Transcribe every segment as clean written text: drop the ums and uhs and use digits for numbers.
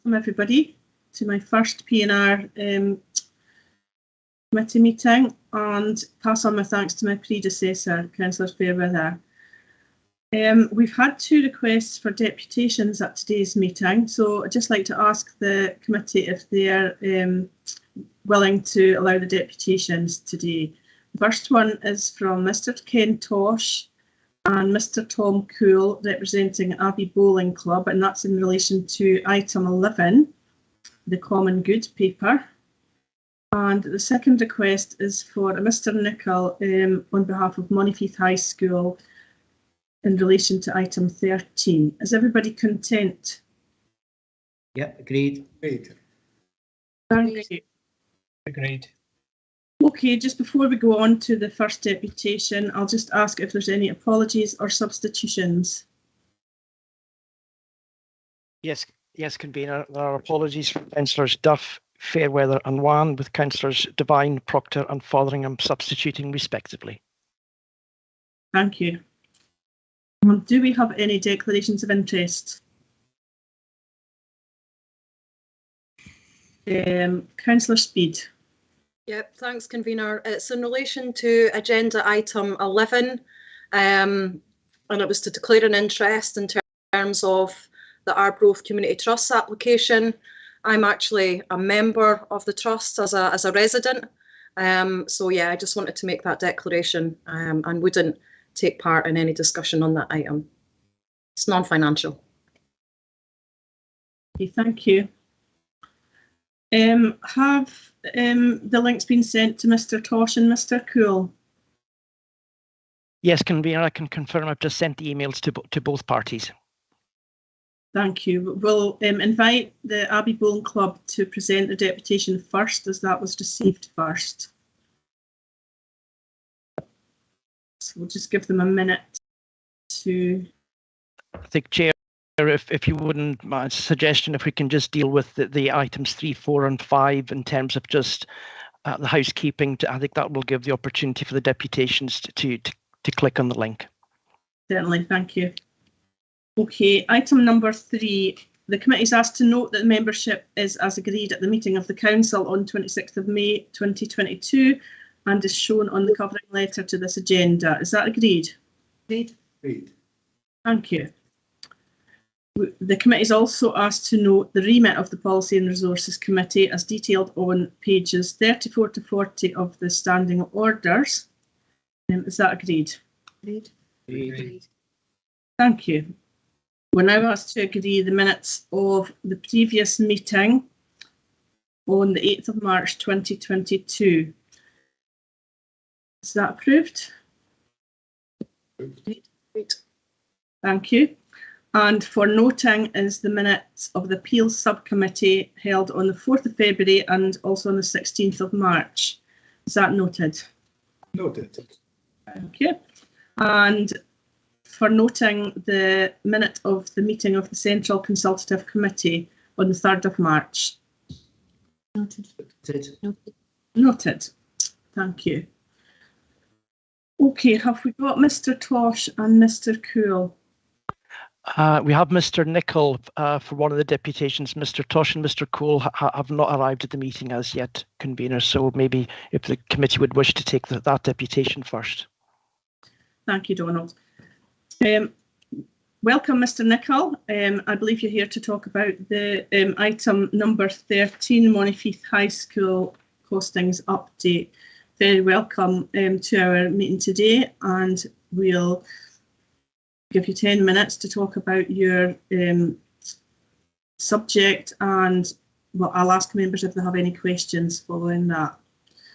welcome everybody to my first P&R committee meeting, and pass on my thanks to my predecessor, Councillor Fairweather. We've had 2 requests for deputations at today's meeting, so I'd just like to ask the committee if they're willing to allow the deputations today. The first one is from Mr. Ken Tosh and Mr. Tom Cool, representing Abbey Bowling Club, and that's in relation to item 11, the Common Good paper. And the second request is for Mr. Nicol on behalf of Monifeith High School in relation to item 13. Is everybody content? Yep, agreed. Agreed. Thank you. Agreed. Okay, just before we go on to the first deputation, I'll just ask if there's any apologies or substitutions. Yes, Convener. There are apologies from Councillors Duff, Fairweather and Wan, with Councillors Devine, Proctor and Fotheringham substituting respectively. Thank you. Do we have any declarations of interest? Councillor Speed. Yep, thanks, Convener. It's in relation to agenda item 11, and it was to declare an interest in terms of the Arbroath Community Trust application. I'm actually a member of the trust as a resident, so yeah, I just wanted to make that declaration and wouldn't take part in any discussion on that item. It's non-financial. Okay, thank you. Have the links been sent to Mr. Tosh and Mr. Cool? Yes, Convener, I can confirm I've just sent the emails to both parties. Thank you. We'll invite the Abbey Bowling Club to present the deputation first, as that was received first. So we'll just give them a minute to... I think, Chair, if you wouldn't, my suggestion, if we can just deal with the items 3, 4 and 5 in terms of just the housekeeping, I think that will give the opportunity for the deputations to click on the link. Certainly, thank you. Okay, item number 3. The committee is asked to note that the membership is as agreed at the meeting of the Council on 26th of May 2022 and is shown on the covering letter to this agenda. Is that agreed? Agreed. Agreed. Thank you. The committee is also asked to note the remit of the Policy and Resources Committee as detailed on pages 34 to 40 of the standing orders. Is that agreed? Agreed. Agreed. Thank you. We're now asked to agree the minutes of the previous meeting on the 8th of March 2022. Is that approved? Agreed. Thank you. And for noting is the minutes of the Appeals Subcommittee held on the 4th of February and also on the 16th of March. Is that noted? Noted. Thank you. And for noting the minute of the meeting of the Central Consultative Committee on the 3rd of March. Noted. Noted. Noted. Thank you. Okay, have we got Mr. Tosh and Mr. Cool? We have Mr. Nicol for one of the deputations. Mr. Tosh and Mr. Cool have not arrived at the meeting as yet, Convener, so maybe if the committee would wish to take that deputation first. Thank you, Donald. Welcome, Mr. Nicol. I believe you're here to talk about the item number 13, Monifeith High School costings update. Very welcome to our meeting today, and we'll give you 10 minutes to talk about your subject, and well, I'll ask members if they have any questions following that.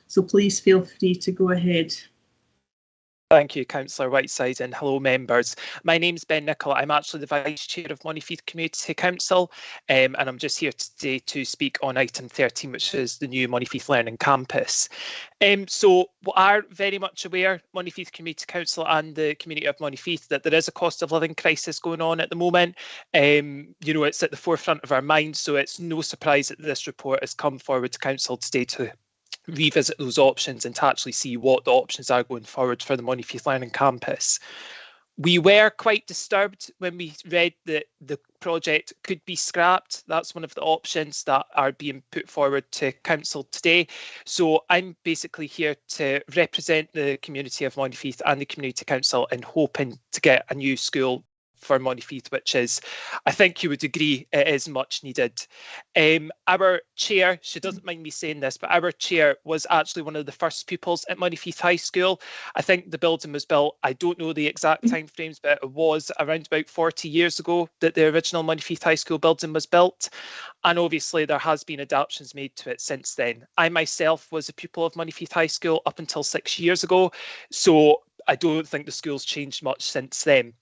So please feel free to go ahead. Thank you, Councillor Whiteside, and hello members. My name's Ben Nicol. I'm actually the Vice Chair of Monifeith Community Council, and I'm just here today to speak on item 13, which is the new Monifeith Learning Campus. So we are very much aware, Monifeith Community Council and the community of Monifeith, that there is a cost of living crisis going on at the moment. You know, it's at the forefront of our minds, so it's no surprise that this report has come forward to Council today to revisit those options and to actually see what the options are going forward for the Monifeith Learning Campus. We were quite disturbed when we read that the project could be scrapped. That's one of the options that are being put forward to Council today. So I'm basically here to represent the community of Monteith and the Community Council in hoping to get a new school for Monteith, which is, I think you would agree, it is much needed. Our chair, she doesn't mind me saying this, but our chair was actually one of the first pupils at Monteith High School. I think the building was built, I don't know the exact timeframes, but it was around about 40 years ago that the original Monteith High School building was built. And obviously there has been adaptations made to it since then. I myself was a pupil of Monteith High School up until 6 years ago, so I don't think the school's changed much since then.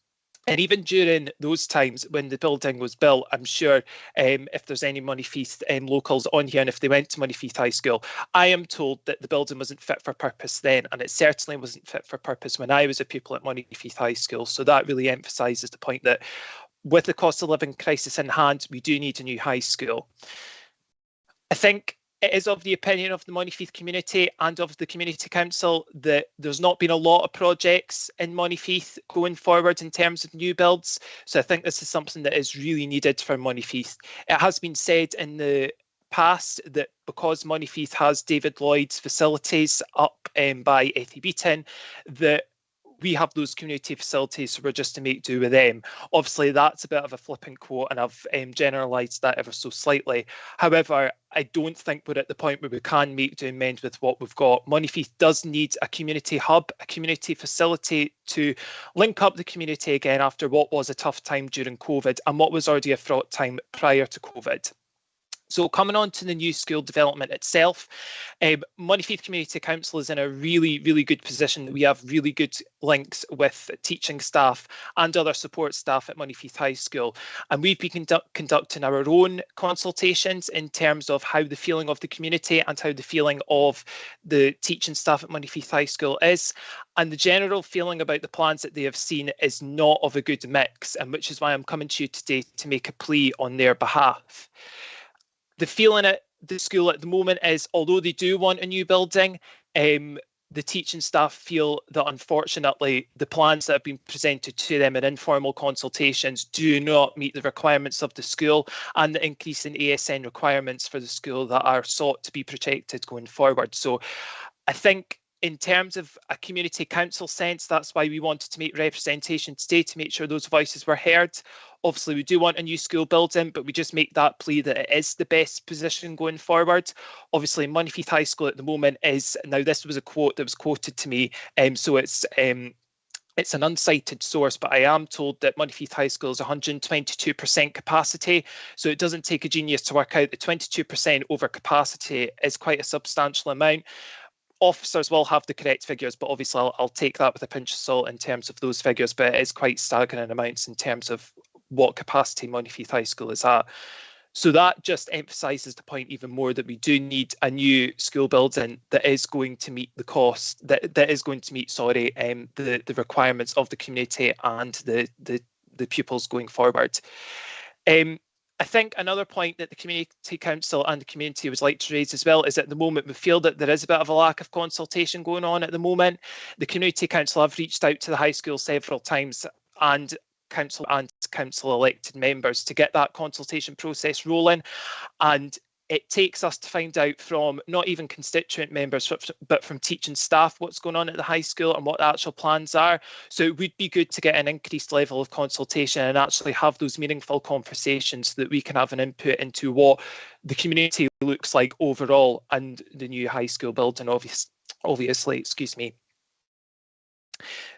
And even during those times when the building was built, I'm sure if there's any Monteith locals on here, and if they went to Monteith High School, I am told that the building wasn't fit for purpose then, and it certainly wasn't fit for purpose when I was a pupil at Monteith High School. So that really emphasises the point that with the cost of living crisis in hand, we do need a new high school. I think it is of the opinion of the Monteith community and of the Community Council that there's not been a lot of projects in Monteith going forward in terms of new builds. So I think this is something that is really needed for Monteith. It has been said in the past that because Monteith has David Lloyd's facilities up by Ethy Beaton, that we have those community facilities, so we're just to make do with them. Obviously, that's a bit of a flippant quote, and I've generalised that ever so slightly. However, I don't think we're at the point where we can make do and mend with what we've got. Monteith does need a community hub, a community facility to link up the community again after what was a tough time during COVID and what was already a fraught time prior to COVID. So coming on to the new school development itself, Monteith Community Council is in a really, really good position. We have really good links with teaching staff and other support staff at Monteith High School. And we've been conducting our own consultations in terms of how the feeling of the community and how the feeling of the teaching staff at Monteith High School is. And the general feeling about the plans that they have seen is not of a good mix, and which is why I'm coming to you today to make a plea on their behalf. The feeling at the school at the moment is, although they do want a new building, the teaching staff feel that unfortunately the plans that have been presented to them in informal consultations do not meet the requirements of the school and the increase in ASN requirements for the school that are sought to be protected going forward. So I think in terms of a community council sense, that's why we wanted to make representation today, to make sure those voices were heard. Obviously, we do want a new school building, but we just make that plea that it is the best position going forward. Obviously, Monteith High School at the moment is, now this was a quote that was quoted to me, so it's an uncited source, but I am told that Monteith High School is 122% capacity. So it doesn't take a genius to work out that 22% over capacity is quite a substantial amount. Officers will have the correct figures, but obviously I'll take that with a pinch of salt in terms of those figures, but it is quite staggering amounts in terms of what capacity Monteith High School is at. So that just emphasises the point even more that we do need a new school building that is going to meet the cost, that is going to meet, the requirements of the community and the pupils going forward. I think another point that the Community Council and the community would like to raise as well is at the moment we feel that there is a bit of a lack of consultation going on at the moment. The Community Council have reached out to the high school several times and council elected members to get that consultation process rolling, and it takes us to find out from not even constituent members but from teaching staff what's going on at the high school and what the actual plans are. So it would be good to get an increased level of consultation and actually have those meaningful conversations so that we can have an input into what the community looks like overall and the new high school building, obviously, excuse me.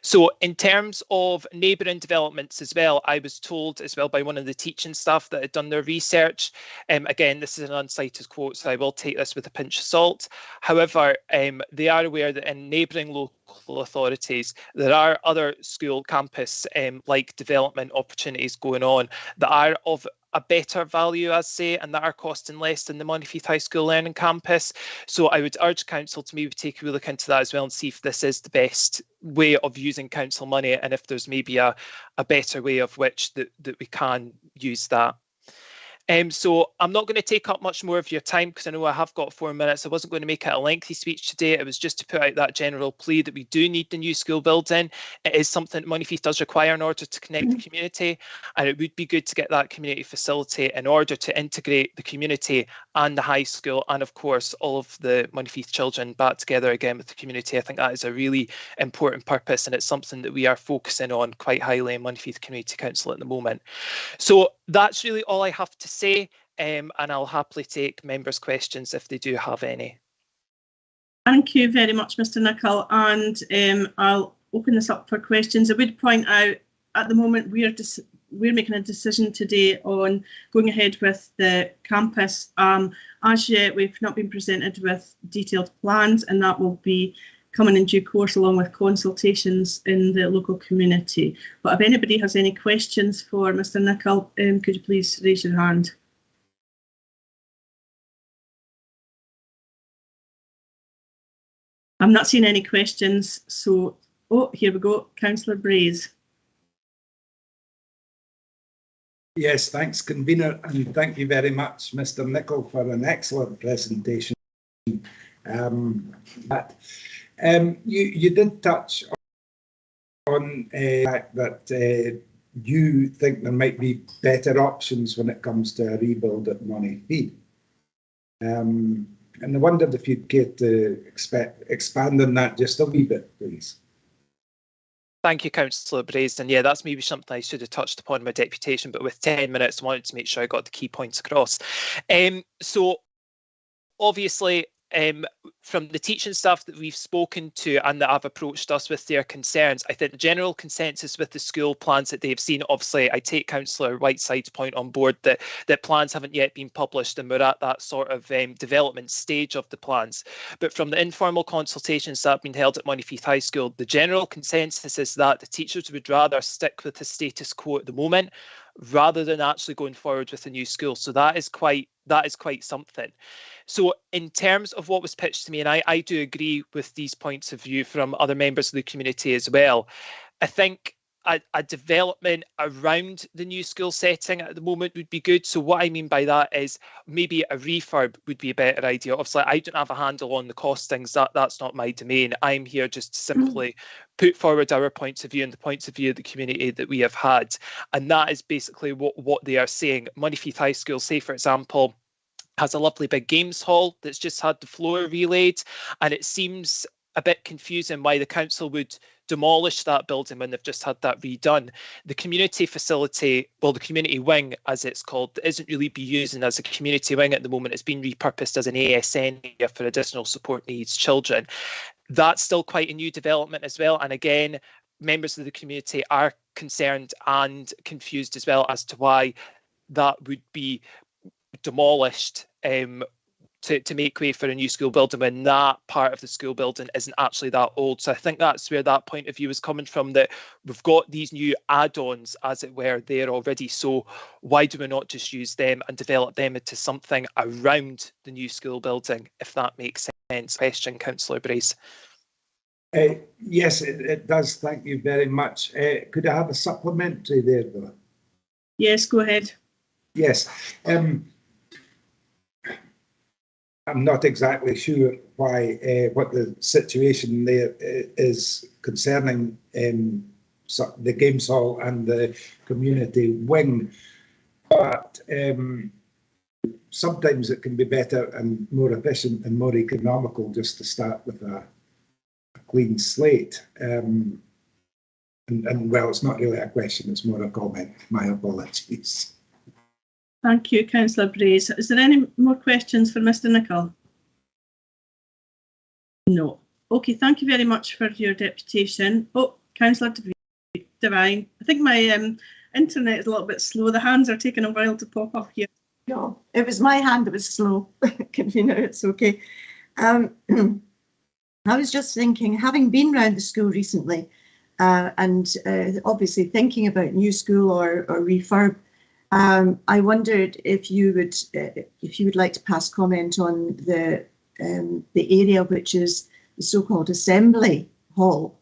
So in terms of neighbouring developments as well, I was told as well by one of the teaching staff that had done their research. Again, this is an uncited quote, so I will take this with a pinch of salt. However, they are aware that in neighbouring local authorities, there are other school campus like development opportunities going on that are of a better value, as say, and that are costing less than the Monteith High School Learning Campus. So I would urge council to maybe take a wee look into that as well and see if this is the best way of using council money and if there's maybe a better way of which that we can use that. So I'm not going to take up much more of your time because I know I have got 4 minutes. I wasn't going to make it a lengthy speech today. It was just to put out that general plea that we do need the new school building. It is something Moneyfield does require in order to connect the community, and it would be good to get that community facility in order to integrate the community and the high school, and of course all of the Moneyfield children back together again with the community. I think that is a really important purpose, and it's something that we are focusing on quite highly in Moneyfield Community Council at the moment. So that's really all I have to say, and I'll happily take members' questions if they do have any. Thank you very much, Mr. Nicol, and I'll open this up for questions. I would point out at the moment we're making a decision today on going ahead with the campus. As yet, we've not been presented with detailed plans, and that will be coming in due course along with consultations in the local community. But if anybody has any questions for Mr. Nicol, could you please raise your hand? I'm not seeing any questions, so, oh, here we go, Councillor Braze. Yes, thanks, Convener, and thank you very much, Mr. Nicol, for an excellent presentation. You did touch on the fact that you think there might be better options when it comes to a rebuild at Moneyfield. And I wondered if you'd care to expand on that just a wee bit, please. Thank you, Councillor Braze. And yeah, that's maybe something I should have touched upon in my deputation, but with 10 minutes, I wanted to make sure I got the key points across. So obviously, from the teaching staff that we've spoken to and that have approached us with their concerns, I think the general consensus with the school plans that they've seen, obviously I take Councillor Whiteside's point on board that plans haven't yet been published and we're at that sort of development stage of the plans. But from the informal consultations that have been held at Moneyfield High School, the general consensus is that the teachers would rather stick with the status quo at the moment rather than actually going forward with a new school. So that is quite something. So in terms of what was pitched to me, and I do agree with these points of view from other members of the community as well, I think a development around the new school setting at the moment would be good. So what I mean by that is maybe a refurb would be a better idea. Obviously, I don't have a handle on the costings. That's not my domain. I'm here just to simply put forward our points of view and the points of view of the community that we have had. And that is basically what they are saying. Moneyfield High School, say, for example, has a lovely big games hall that's just had the floor relaid, and it seems a bit confusing why the council would demolish that building when they've just had that redone. The community facility, well, the community wing, as it's called, isn't really be using as a community wing at the moment. It's been repurposed as an ASN area for additional support needs children. That's still quite a new development as well. And again, members of the community are concerned and confused as well as to why that would be demolished to make way for a new school building when that part of the school building isn't actually that old. So I think that's where that point of view is coming from, that we've got these new add-ons, as it were, there already. So why do we not just use them and develop them into something around the new school building, if that makes sense? Question, Councillor Brace. Yes, it does. Thank you very much. Could I have a supplementary there, though? Yes, go ahead. Yes. I'm not exactly sure why what the situation there is concerning the games hall and the community wing, but sometimes it can be better and more efficient and more economical just to start with a clean slate. And well, it's not really a question, it's more a comment. My apologies. Thank you, Councillor Brace. Is there any more questions for Mr. Nicol? No. Okay, thank you very much for your deputation. Oh, Councillor Devine. I think my internet is a little bit slow. The hands are taking a while to pop up here. No, it was my hand that was slow. Convener, it's okay. I was just thinking, having been around the school recently, and obviously thinking about new school or refurb, I wondered if you would like to pass comment on the area which is the so-called assembly hall,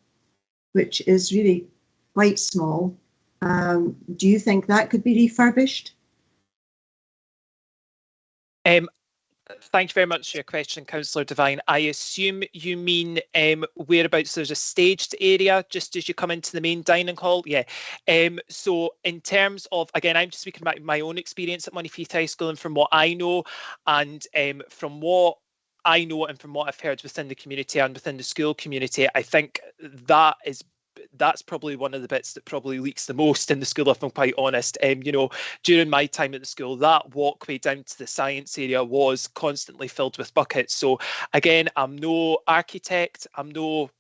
which is really quite small. Do you think that could be refurbished? Thank you very much for your question, Councillor Devine. I assume you mean whereabouts there's a staged area just as you come into the main dining hall? Yeah. So in terms of, again, I'm just speaking about my own experience at Montefiore High School and from what I know, and from what I know and from what I've heard within the community and within the school community, I think that's probably one of the bits that probably leaks the most in the school, if I'm quite honest. You know, during my time at the school, that walkway down to the science area was constantly filled with buckets. So again, I'm no architect, I'm no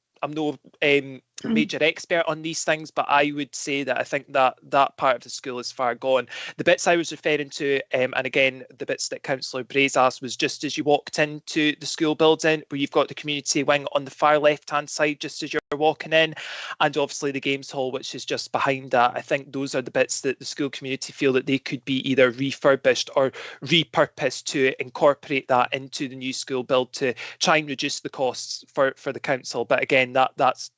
major expert on these things, but I would say that I think that that part of the school is far gone. The bits I was referring to, and again, the bits that Councillor Brays asked, was just as you walked into the school building, where you've got the community wing on the far left-hand side, just as you're walking in, and obviously the games hall, which is just behind that. I think those are the bits that the school community feel that they could be either refurbished or repurposed to incorporate that into the new school build to try and reduce the costs for the council. But again, that's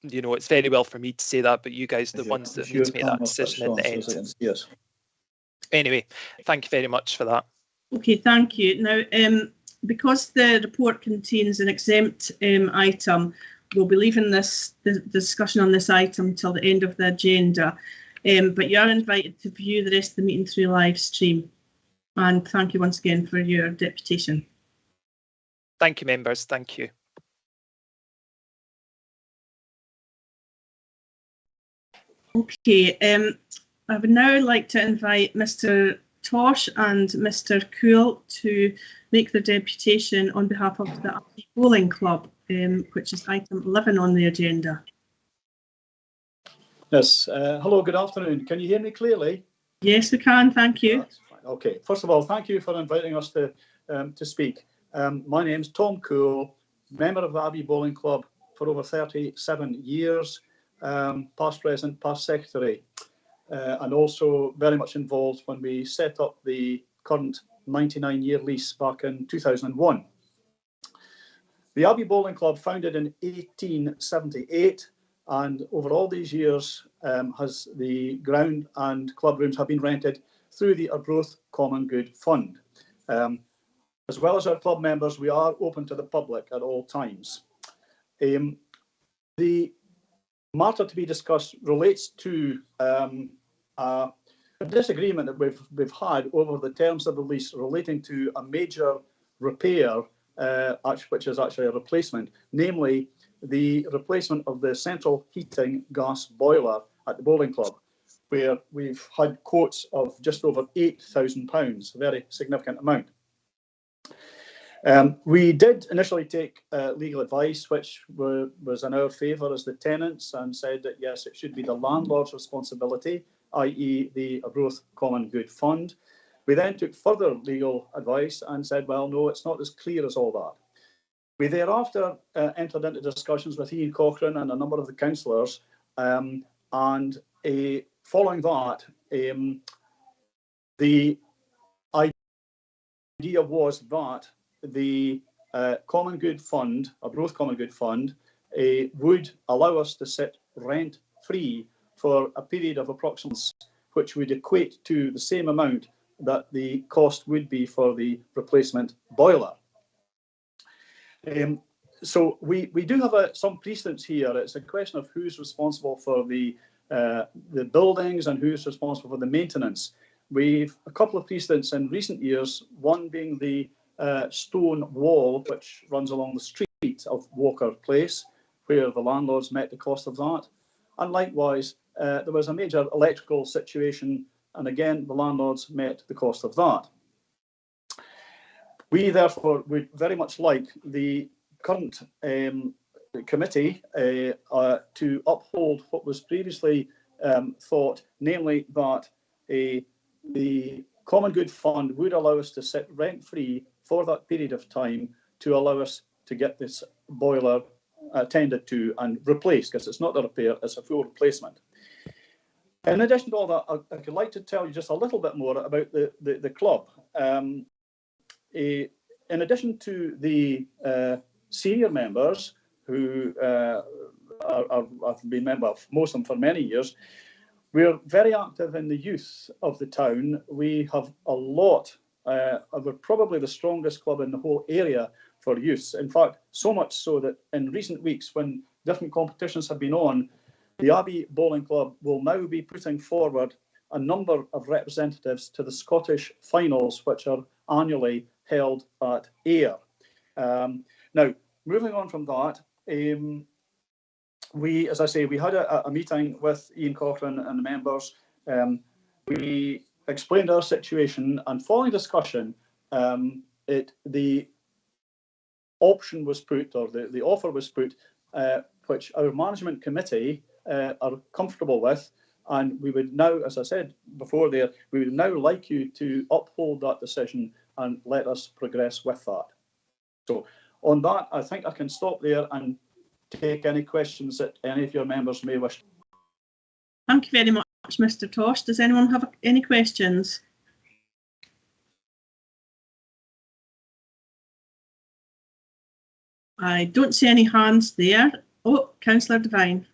you know, it's very well for me to say that, but you guys are the ones that need to make that decision in the end. Yes. Anyway, thank you very much for that. Okay, thank you. Now, because the report contains an exempt item, we'll be leaving the discussion on this item till the end of the agenda. But you are invited to view the rest of the meeting through live stream. And thank you once again for your deputation. Thank you, members. Thank you. Okay, I would now like to invite Mr. Tosh and Mr. Cool to make their deputation on behalf of the Appoint Bowling Club, which is item 11 on the agenda. Yes. Hello, good afternoon. Can you hear me clearly? Yes, we can. Thank you. Okay. First of all, thank you for inviting us to speak. My name's Tom Cool, member of the Abbey Bowling Club for over 37 years. Past president, past secretary, and also very much involved when we set up the current 99-year lease back in 2001. The Abbey Bowling Club, founded in 1878, and over all these years has the ground and club rooms have been rented through the Arbroath Common Good Fund. As well as our club members, we are open to the public at all times. The matter to be discussed relates to a disagreement that we've had over the terms of the lease relating to a major repair, which is actually a replacement, namely the replacement of the central heating gas boiler at the bowling club, where we've had quotes of just over £8,000, a very significant amount. We did initially take legal advice, which was in our favour as the tenants, and said that yes, it should be the landlord's responsibility, i.e. the Arbroath Common Good Fund. We then took further legal advice and said, well, no, it's not as clear as all that. We thereafter entered into discussions with Ian Cochrane and a number of the councillors, and following that, the idea was that the Common Good Fund, Arbroath Common Good Fund, would allow us to sit rent-free for a period of approximately, which would equate to the same amount that the cost would be for the replacement boiler. So we do have some precedents here. It's a question of who's responsible for the buildings and who's responsible for the maintenance. We've a couple of precedents in recent years, one being the stone wall which runs along the street of Walker Place, where the landlords met the cost of that. And likewise, there was a major electrical situation, and again, the landlords met the cost of that. We therefore would very much like the current committee to uphold what was previously thought, namely that the Common Good Fund would allow us to sit rent-free for that period of time to allow us to get this boiler attended to and replaced, because it's not a repair, it's a full replacement. In addition to all that, I could like to tell you just a little bit more about the club. In addition to the senior members who have been members, most of them for many years, we're very active in the youth of the town. We have a lot we're probably the strongest club in the whole area for youths. In fact, so much so that in recent weeks, when different competitions have been on, the Abbey Bowling Club will now be putting forward a number of representatives to the Scottish finals, which are annually held at Ayr. Now, moving on from that, we, as I say, we had a meeting with Ian Cochrane and the members. We explained our situation, and following discussion, the option was put, or the offer was put, which our management committee are comfortable with, and we would now, as I said before there, we would now like you to uphold that decision and let us progress with that. So on that, I think I can stop there and take any questions that any of your members may wish. Thank you very much, Mr. Tosh. Does anyone have any questions? I don't see any hands there. Oh, Councillor Devine.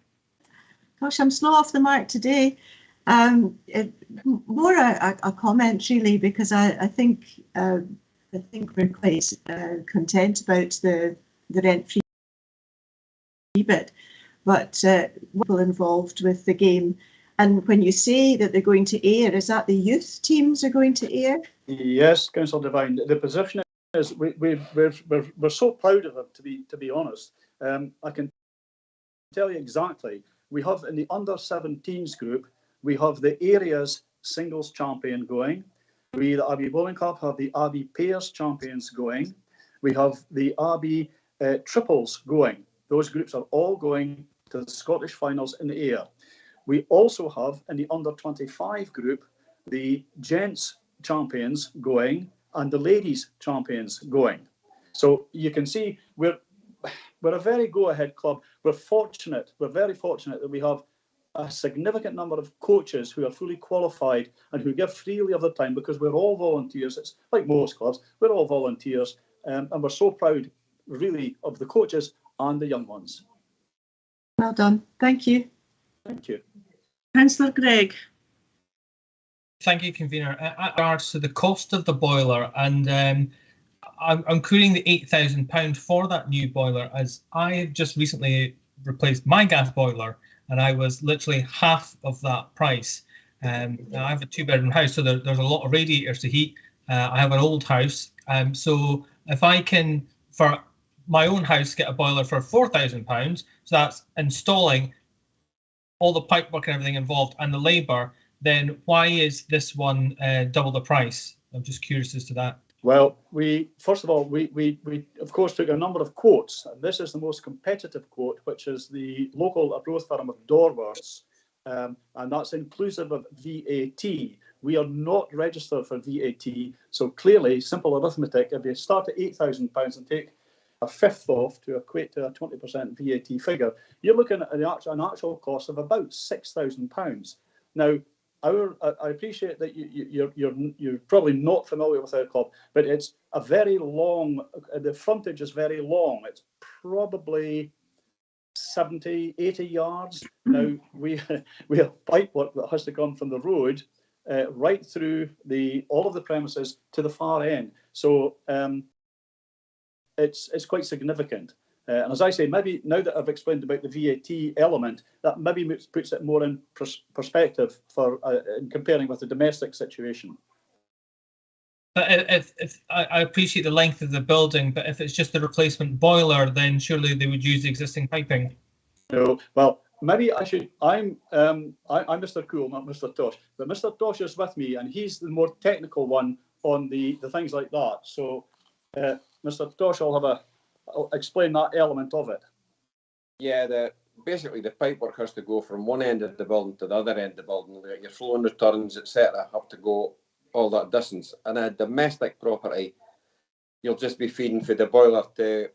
Gosh, I'm slow off the mark today. More a comment really, because I think we're quite content about the rent-free bit, but people involved with the game. And when you say that they're going to Ayr, is that the youth teams are going to Ayr? Yes, Councillor Devine. The position is we're so proud of them, to be honest. I can tell you exactly. We have in the under-17s group, we have the area's singles champion going. We, the Abbey Bowling Club, have the Abbey Pairs champions going. We have the Abbey triples going. Those groups are all going to the Scottish finals in the Ayr. We also have in the under-25 group the gents champions going and the ladies champions going. So you can see we're a very go-ahead club. We're very fortunate that we have a significant number of coaches who are fully qualified and who give freely of their time, because we're all volunteers. It's like most clubs, we're all volunteers, and we're so proud really of the coaches and the young ones. Well done. Thank you. Thank you. Councillor Gregg. Thank you, Convener. In regards to the cost of the boiler, and I'm querying the £8,000 for that new boiler, as I have just recently replaced my gas boiler, and I was literally half of that price. Now I have a 2-bedroom house, so there's a lot of radiators to heat. I have an old house, so if I can, for my own house, get a boiler for £4,000, so that's installing all the pipework and everything involved and the labour, then why is this one double the price? I'm just curious as to that. Well, first of all, we of course took a number of quotes, and this is the most competitive quote, which is the local approach firm of Dorworths, and that's inclusive of VAT. We are not registered for VAT, so clearly, simple arithmetic, if you start at £8,000 and take a fifth off to equate to a 20% VAT figure, you're looking at an actual cost of about £6,000. Now, I appreciate that you're probably not familiar with our club, but it's a very long. The frontage is very long. It's probably 70, 80 yards. Now we have pipework that has to come from the road right through all of the premises to the far end. So it's quite significant. And as I say, maybe now that I've explained about the VAT element, that maybe puts it more in perspective for in comparing with the domestic situation. But if I appreciate the length of the building, but if it's just the replacement boiler, then surely they would use the existing piping. No, well, maybe I should. I'm Mr. Cool, not Mr. Tosh, but Mr. Tosh is with me, and he's the more technical one on the things like that. So, Mr. Tosh, I'll explain that element of it. Yeah, basically the pipework has to go from one end of the building to the other end of the building. Your flowing returns, etc., have to go all that distance. And a domestic property, you'll just be feeding for the boiler to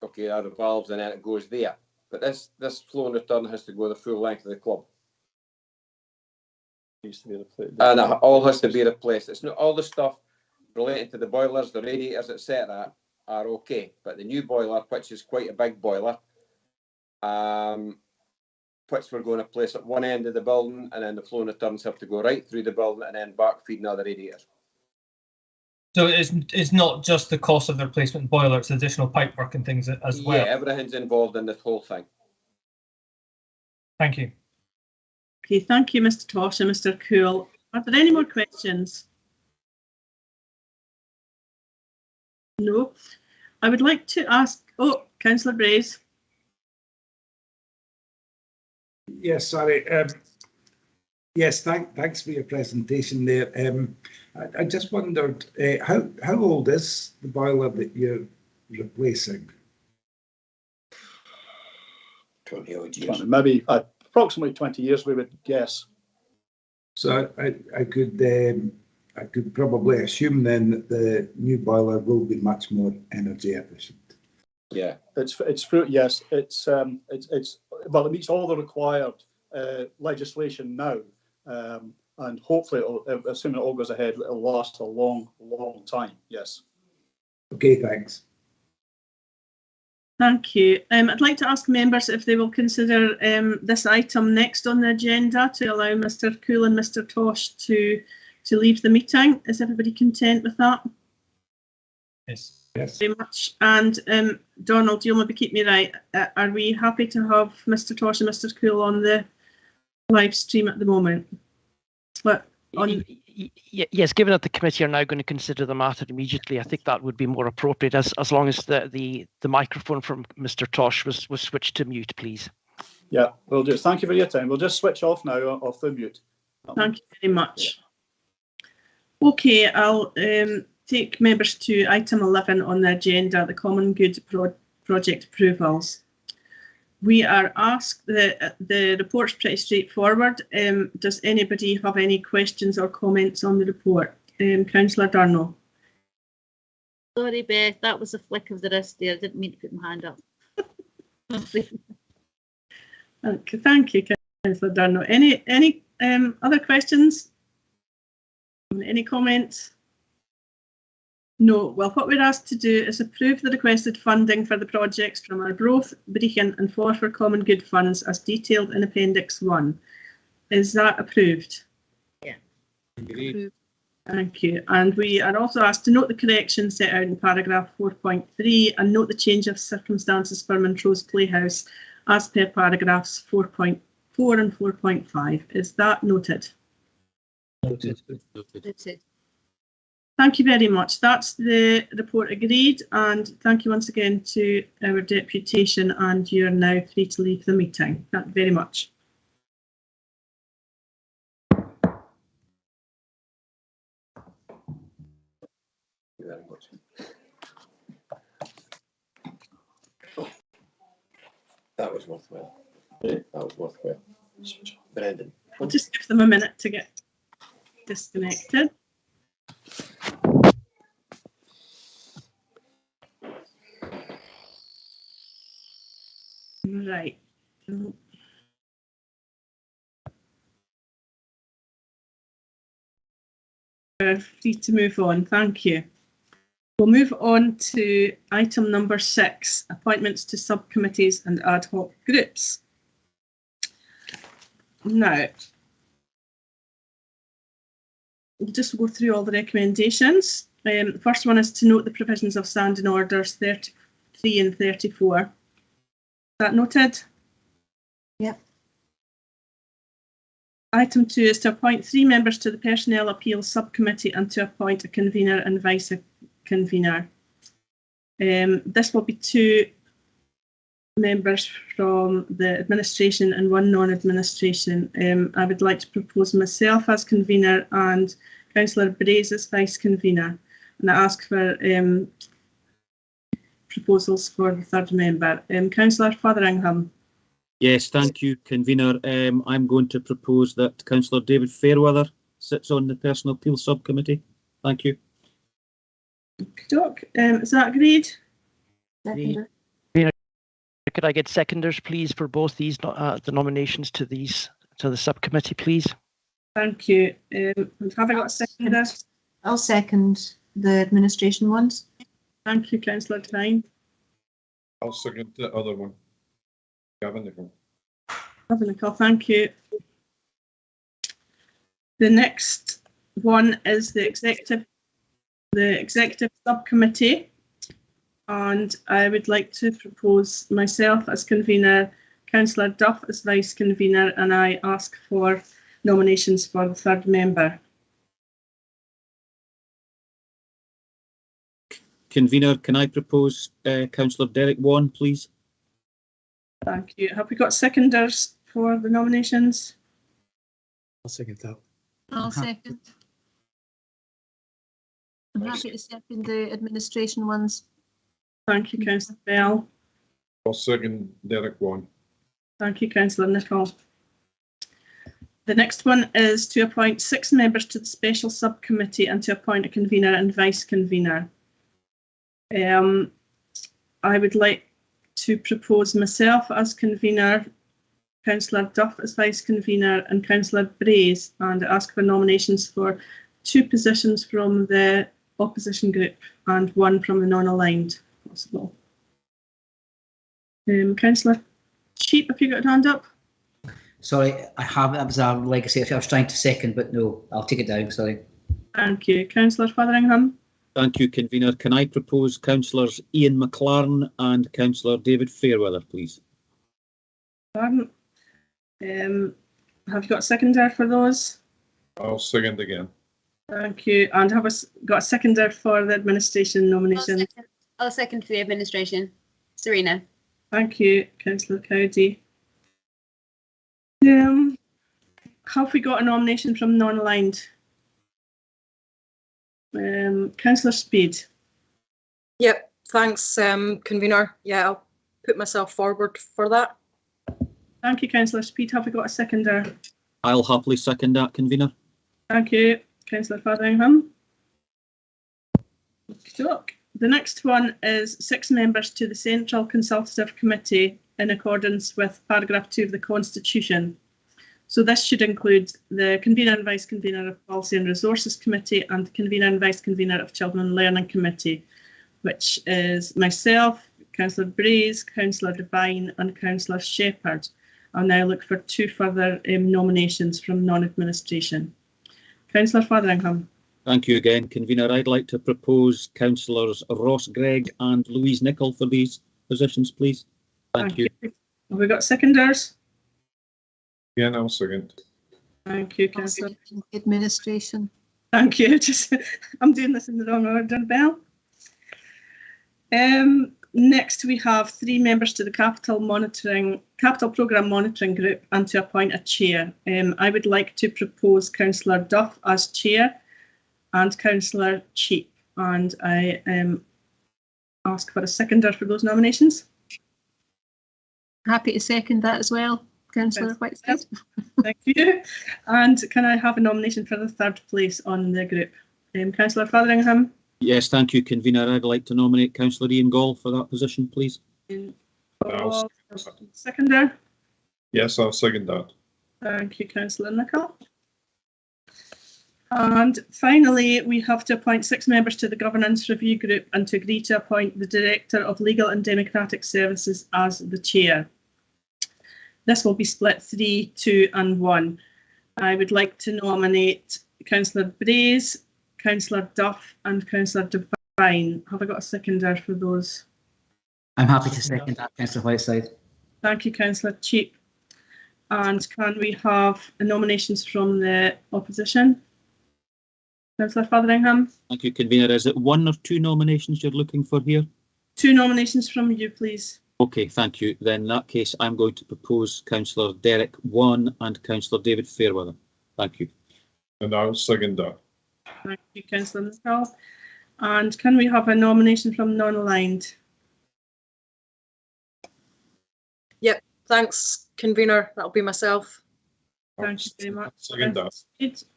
the valves, and then it goes there. But this flow and return has to go the full length of the club. Needs to be replaced. And it all has to be replaced. It's not all the stuff related to the boilers, the radiators, etc., are okay, but the new boiler, which is quite a big boiler, which we're going to place at one end of the building, and then the flow and returns have to go right through the building and then back feeding other radiators. So it's not just the cost of the replacement boiler, it's additional pipework and things as well. Yeah, everything's involved in this whole thing. Thank you. Okay, thank you, Mr. Tosh and Mr. Cool. Are there any more questions? No. I would like to ask, Councillor Braze. Yes, sorry. Yes, thanks for your presentation there. I just wondered, how old is the boiler that you're replacing? 20 odd years. Maybe approximately 20 years, we would guess. So I could probably assume then that the new boiler will be much more energy efficient. Yeah, it's yes, it's well, it meets all the required legislation now, and hopefully, assuming it all goes ahead, it'll last a long time. Yes. Okay, thanks. Thank you. I'd like to ask members if they will consider this item next on the agenda to allow Mr. Cool and Mr. Tosh to leave the meeting. Is everybody content with that? Yes. Yes. Very much. And Donald, you'll maybe keep me right. Are we happy to have Mr. Tosh and Mr. Cool on the live stream at the moment? But yes, given that the committee are now going to consider the matter immediately, I think that would be more appropriate, as long as the microphone from Mr. Tosh was switched to mute, please. Yeah, we'll do. Thank you for your time. We'll just switch off now, off the mute. Thank you very much. Yeah. Okay, I'll take members to item 11 on the agenda, the Common Good project approvals. We are asked, the report's pretty straightforward. Does anybody have any questions or comments on the report? Councillor Darnall. Sorry, Beth, that was a flick of the wrist there. I didn't mean to put my hand up. Okay, thank you, Councillor Darnall. Any other questions? Any comments? No. Well, what we're asked to do is approve the requested funding for the projects from our Growth, Brechin and Forfar Common Good funds as detailed in Appendix 1. Is that approved? Yeah. Approved. Thank you. And we are also asked to note the corrections set out in paragraph 4.3 and note the change of circumstances for Montrose Playhouse as per paragraphs 4.4 and 4.5. Is that noted? Noted. Thank you very much. That's the report agreed, and thank you once again to our deputation, and you're now free to leave the meeting. Thank you very much. That was worthwhile. That was worthwhile. Brendan. I'll just give them a minute to get disconnected. Right. We're free to move on. Thank you. We'll move on to item number 6, appointments to subcommittees and ad hoc groups. Now, we'll just go through all the recommendations. The first one is to note the provisions of standing orders 33 and 34. Is that noted? Yep. Item 2 is to appoint 3 members to the Personnel Appeals Subcommittee and to appoint a convener and vice convener. This will be 2 members from the administration and 1 non-administration. I would like to propose myself as convener and Councillor Braze as vice convener, and I ask for proposals for the 3rd member. Councillor Fotheringham. Yes, thank you, convener. I'm going to propose that Councillor David Fairweather sits on the Personal Appeals Subcommittee. Thank you. Is that agreed? Seconder. Could I get seconders, please, for both these the nominations to the subcommittee, please? Thank you. Have I got a seconder? I'll second the administration ones. Thank you, Councillor Tyne. I'll second the other one. Gavin, thank you. The next one is the executive. the Executive Subcommittee, and I would like to propose myself as convener, Councillor Duff as vice convener, and I ask for nominations for the third member. Convener, can I propose Councillor Derek Vaughan, please? Thank you. Have we got seconders for the nominations? I'll second that. I'll second. I'm happy to second the administration ones. Thank you, Councillor Bell. I'll second Derek Vaughan. Thank you, Councillor Nicholl. The next one is to appoint 6 members to the special subcommittee and to appoint a convener and vice convener. I would like to propose myself as convener, Councillor Duff as vice convener, and Councillor Brays, and ask for nominations for 2 positions from the opposition group and 1 from the non-aligned, if possible. Councillor Cheap, have you got a hand up? Sorry, I have. That was a legacy. I was trying to second, but no, I'll take it down. Sorry. Thank you. Councillor Fotheringham. Thank you, Convener. Can I propose Councillors Ian McLaren and Councillor David Fairweather, please? Have you got a seconder for those? I'll second again. Thank you. And have us got a seconder for the administration nomination? I'll second for the administration. Serena. Thank you, Councillor Cowdy. Have we got a nomination from non-aligned? Councillor Speed. Yep, thanks, convener. Yeah, I'll put myself forward for that. Thank you, Councillor Speed. Have we got a seconder? I'll happily second that, Convener. Thank you, Councillor Fotheringham. The next one is 6 members to the Central Consultative Committee in accordance with paragraph 2 of the Constitution. So this should include the convener and vice convener of Policy and Resources Committee and the convener and vice convener of Children and Learning Committee, which is myself, Councillor Brays, Councillor Devine and Councillor Shepherd. I'll now look for 2 further nominations from non-administration. Councillor Fotheringham. Thank you again, Convener. I'd like to propose Councillors Ross Gregg and Louise Nicholl for these positions, please. Thank you. Have we got seconders? Again, I'll second. Thank you, Councillor. Administration. Thank you. I'm doing this in the wrong order, Bell. Next, we have 3 members to the Capital Programme Monitoring Group and to appoint a chair. I would like to propose Councillor Duff as chair and Councillor Cheap, and I ask for a seconder for those nominations. Happy to second that as well, Councillor Whiteside. Thank you. And can I have a nomination for the 3rd place on the group? Councillor Fotheringham. Yes, thank you, Convener. I'd like to nominate Councillor Ian Gall for that position, please. Seconder. Yes, I'll second that. Thank you, Councillor Nicholl. And finally, we have to appoint 6 members to the Governance Review Group and to agree to appoint the Director of Legal and Democratic Services as the chair. This will be split 3, 2 and 1. I would like to nominate Councillor Brays, Councillor Duff and Councillor Devine. Have I got a seconder for those? I'm happy to second that, Councillor Whiteside. Thank you, Councillor Cheap. And can we have nominations from the opposition? Councillor Fotheringham. Thank you, Convener. Is it 1 or 2 nominations you're looking for here? 2 nominations from you, please. Okay, thank you. Then in that case, I'm going to propose Councillor Derek Vaughan and Councillor David Fairweather. Thank you. And I'll second that. Thank you, Councillor Nicholl. And can we have a nomination from non-aligned? Yep, thanks, convener. That'll be myself. Thank you very much. Second that.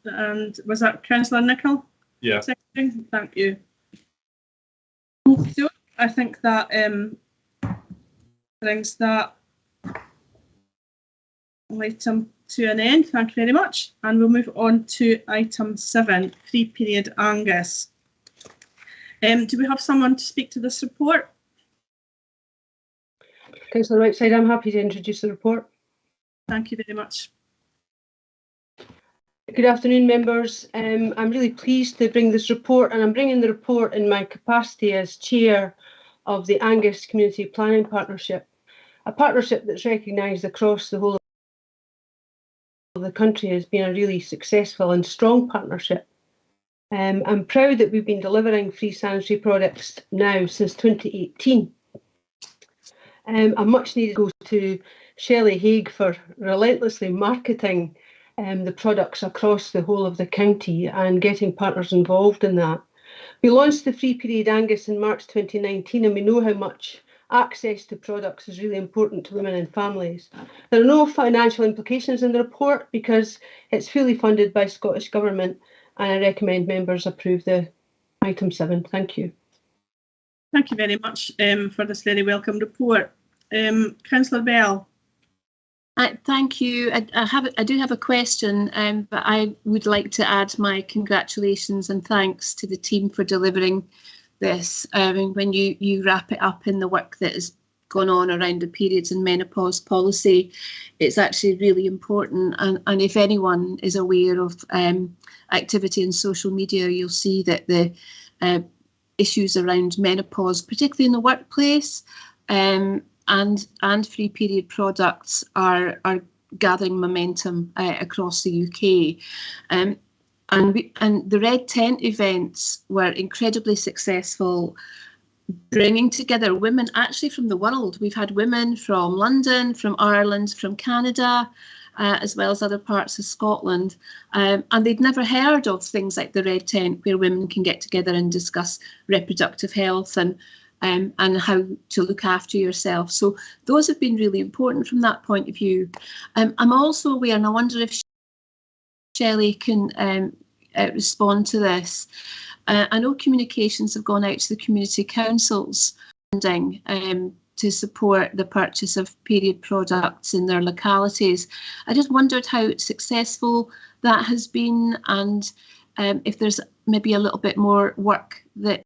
And was that Councillor Nicholl? Yeah. Seconding? Thank you. So I think that brings that item to an end. Thank you very much. And we'll move on to item 7, free period Angus. Do we have someone to speak to this report? Councillor Whiteside, I'm happy to introduce the report. Thank you very much. Good afternoon, members. I'm really pleased to bring this report, and I'm bringing the report in my capacity as chair of the Angus Community Planning Partnership, a partnership that's recognised across the whole of the country as being a really successful and strong partnership. I'm proud that we've been delivering free sanitary products now since 2018. A much needed goes to Shelley Haig for relentlessly marketing the products across the whole of the county and getting partners involved in that. We launched the free period Angus in March 2019, and we know how much access to products is really important to women and families. There are no financial implications in the report because it's fully funded by Scottish Government, and I recommend members approve the item 7. Thank you. Thank you very much for this very welcome report. Councillor Bell. Thank you. I do have a question, but I would like to add my congratulations and thanks to the team for delivering this. When you wrap it up in the work that has gone on around the periods and menopause policy, it's actually really important. And if anyone is aware of activity in social media, you'll see that the issues around menopause, particularly in the workplace, and free period products are gathering momentum across the UK. And the Red Tent events were incredibly successful, bringing together women actually from the world. We've had women from London, from Ireland, from Canada, as well as other parts of Scotland. And they'd never heard of things like the Red Tent, where women can get together and discuss reproductive health and how to look after yourself. So those have been really important from that point of view. I'm also aware, and I wonder if Shelley can respond to this. I know communications have gone out to the community councils funding to support the purchase of period products in their localities. I just wondered how successful that has been, and if there's maybe a little bit more work that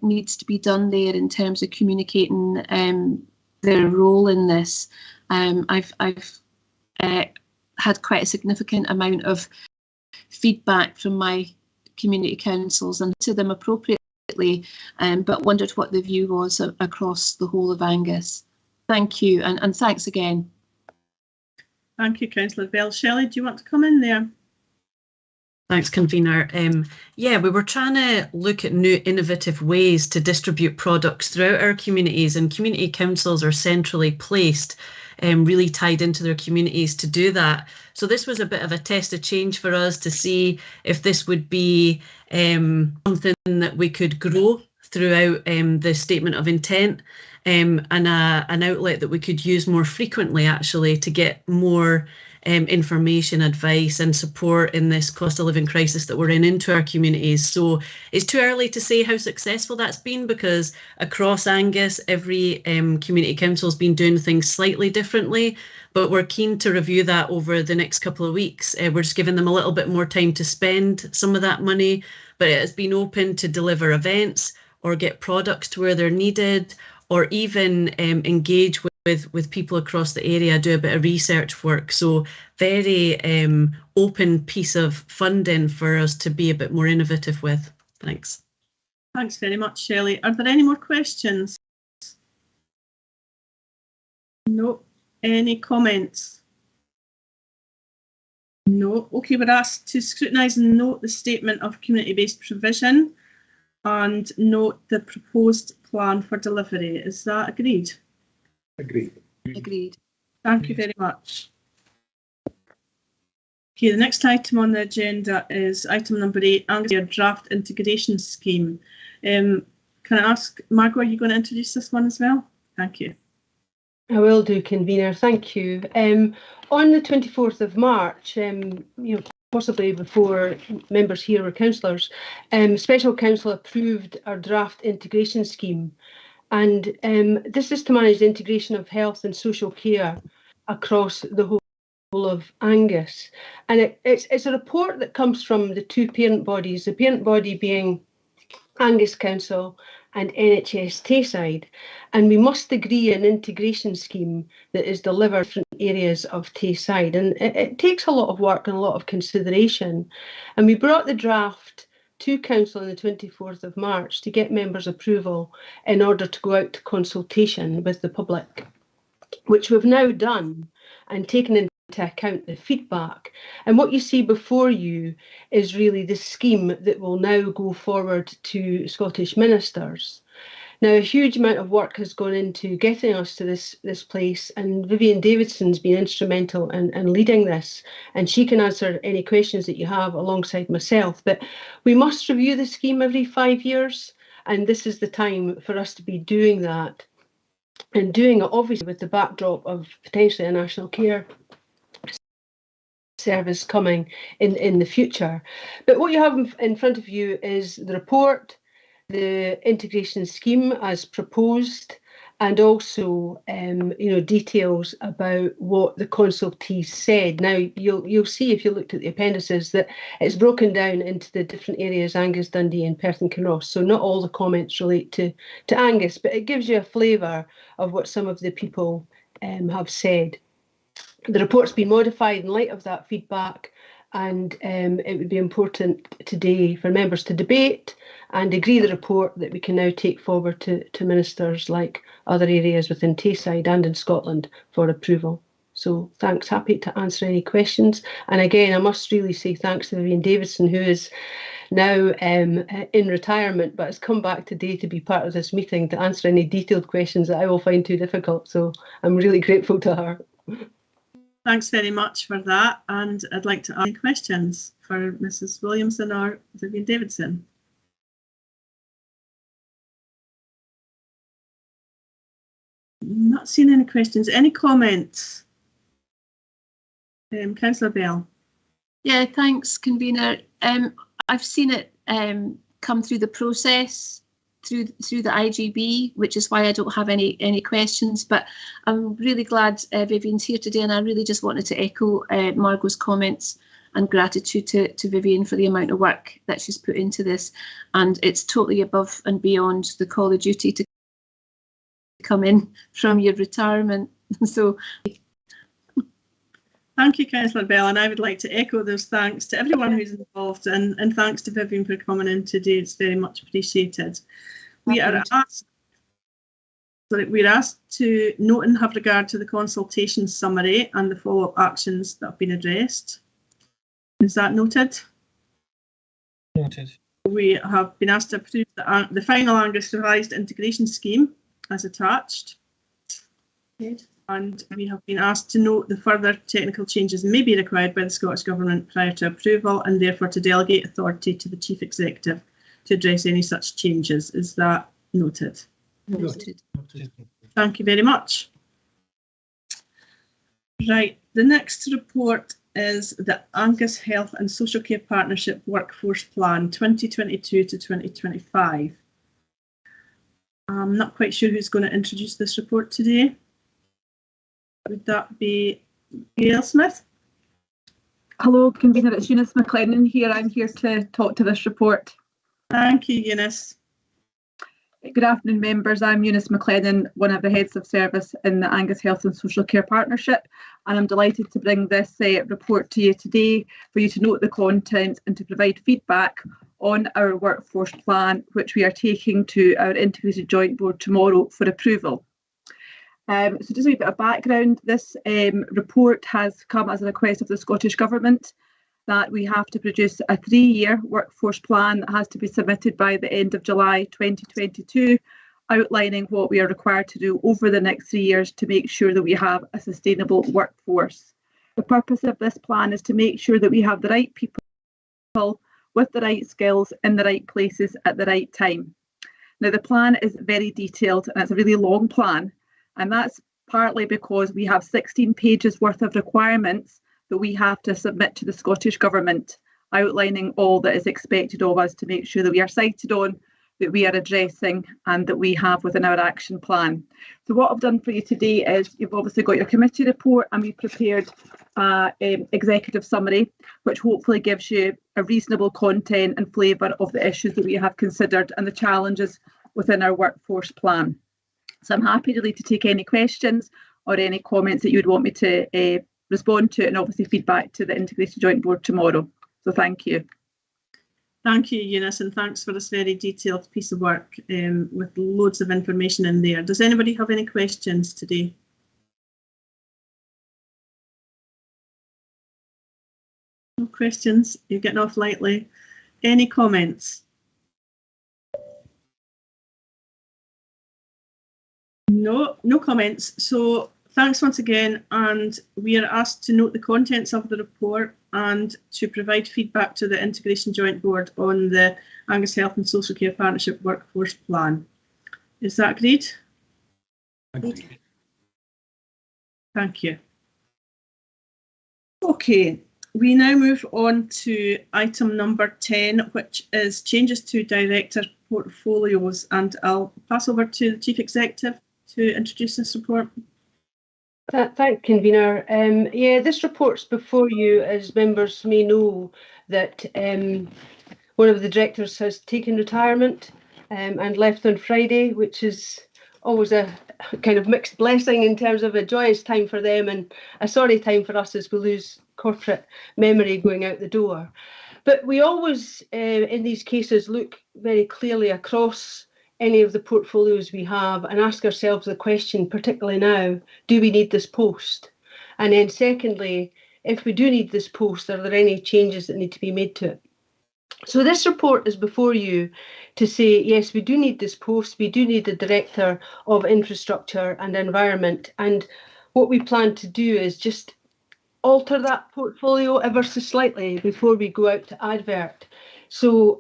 needs to be done there in terms of communicating their role in this. I've had quite a significant amount of feedback from my community councils and to them appropriately, but wondered what the view was across the whole of Angus. Thank you, and thanks again. Thank you, Councillor Bell. Shelley, do you want to come in there? Thanks, Convener. Yeah, we were trying to look at new innovative ways to distribute products throughout our communities, and community councils are centrally placed, really tied into their communities to do that. So this was a bit of a test of change for us to see if this would be something that we could grow throughout the statement of intent, and an outlet that we could use more frequently, actually, to get more information, advice and support in this cost of living crisis that we're in into our communities. So it's too early to say how successful that's been, because across Angus, every community council has been doing things slightly differently, but we're keen to review that over the next couple of weeks. We're just giving them a little bit more time to spend some of that money, but it has been open to deliver events or get products to where they're needed, or even engage with people across the area, do a bit of research work. So very open piece of funding for us to be a bit more innovative with. Thanks. Thanks very much, Shelley. Are there any more questions? No. Any comments? No. Okay, we're asked to scrutinise and note the statement of community-based provision and note the proposed plan for delivery. Is that agreed? Agreed. Agreed. Thank you very much. Okay, the next item on the agenda is item number 8, Angus Draft Integration Scheme. Can I ask, Margot, are you going to introduce this one as well? Thank you. I will do, Convener. Thank you. On the 24th of March, possibly before members here were councillors, Special Council approved our draft integration scheme. And this is to manage the integration of health and social care across the whole of Angus. And it's a report that comes from the two parent bodies, the parent body being Angus Council and NHS Tayside, and we must agree an integration scheme that is delivered in different areas of Tayside. And it takes a lot of work and a lot of consideration. And we brought the draft to Council on the 24th of March to get members' approval in order to go out to consultation with the public, which we've now done and taken into account the feedback. And what you see before you is really the scheme that will now go forward to Scottish ministers. Now, a huge amount of work has gone into getting us to this place, and Vivian Davidson's been instrumental in leading this, and she can answer any questions that you have alongside myself. But we must review the scheme every 5 years, and this is the time for us to be doing that, and doing it obviously with the backdrop of potentially a national care service coming in the future. But what you have in front of you is the report, the integration scheme as proposed, and also details about what the consultees said. Now you'll see if you looked at the appendices that it's broken down into the different areas: Angus, Dundee and Perth and Kinross. So not all the comments relate to Angus, but it gives you a flavour of what some of the people have said. The report's been modified in light of that feedback, and it would be important today for members to debate and agree the report that we can now take forward to ministers like other areas within Tayside and in Scotland for approval. So thanks, happy to answer any questions. And again, I must really say thanks to Vivian Davidson, who is now in retirement, but has come back today to be part of this meeting to answer any detailed questions that I will find too difficult. So I'm really grateful to her. Thanks very much for that, and I'd like to ask questions for Mrs. Williamson or Vivian Davidson. Not seeing any questions. Any comments? Councillor Bell. Yeah, thanks, Convener. I've seen it come through the process through the IGB, which is why I don't have any questions. But I'm really glad Vivian's here today, and I really just wanted to echo Margot's comments and gratitude to Vivian for the amount of work that she's put into this. And it's totally above and beyond the call of duty to come in from your retirement. So thank you, Councillor Bell, and I would like to echo those thanks to everyone who's involved, and thanks to Vivian for coming in today. It's very much appreciated. We're asked to note and have regard to the consultation summary and the follow-up actions that have been addressed. Is that noted? Noted. We have been asked to approve the final Angus revised integration scheme as attached. Good. And we have been asked to note the further technical changes may be required by the Scottish Government prior to approval, and therefore to delegate authority to the Chief Executive to address any such changes. Is that noted? Noted. Thank you very much. Right, the next report is the Angus Health and Social Care Partnership Workforce Plan 2022 to 2025. I'm not quite sure who's going to introduce this report today. Would that be Gail Smith? Hello, Convener, it's Eunice McLennan here. I'm here to talk to this report. Thank you, Eunice. Good afternoon, members. I'm Eunice McLennan, one of the heads of service in the Angus Health and Social Care Partnership, and I'm delighted to bring this report to you today for you to note the content and to provide feedback on our workforce plan, which we are taking to our integrated joint board tomorrow for approval. So just a wee bit of background. This report has come as a request of the Scottish Government that we have to produce a 3-year workforce plan that has to be submitted by the end of July 2022, outlining what we are required to do over the next 3 years to make sure that we have a sustainable workforce. The purpose of this plan is to make sure that we have the right people with the right skills in the right places at the right time. Now, the plan is very detailed and it's a really long plan, and that's partly because we have 16 pages worth of requirements that we have to submit to the Scottish Government, outlining all that is expected of us to make sure that we are cited on, that we are addressing, and that we have within our action plan. So what I've done for you today is you've obviously got your committee report, and we've prepared an executive summary, which hopefully gives you a reasonable content and flavour of the issues that we have considered and the challenges within our workforce plan. So I'm happy really to take any questions or any comments that you'd want me to respond to, and obviously feedback to the Integration Joint Board tomorrow. So thank you. Thank you, Eunice, and thanks for this very detailed piece of work with loads of information in there. Does anybody have any questions today? No questions? You're getting off lightly. Any comments? No, no comments. So thanks once again, and we are asked to note the contents of the report and to provide feedback to the Integration Joint Board on the Angus Health and Social Care Partnership Workforce Plan. Is that agreed? Agreed. Thank you. Okay, we now move on to item number 10, which is changes to director portfolios, and I'll pass over to the Chief Executive to introduce this report. Thank Convener. Yeah, this report's before you, as members may know, that one of the directors has taken retirement and left on Friday, which is always a kind of mixed blessing in terms of a joyous time for them and a sorry time for us as we lose corporate memory going out the door. But we always, in these cases, look very clearly across any of the portfolios we have and ask ourselves the question, particularly now, do we need this post? And then secondly, if we do need this post, are there any changes that need to be made to it? So this report is before you to say, yes, we do need this post, we do need the Director of Infrastructure and Environment, and what we plan to do is just alter that portfolio ever so slightly before we go out to advert. So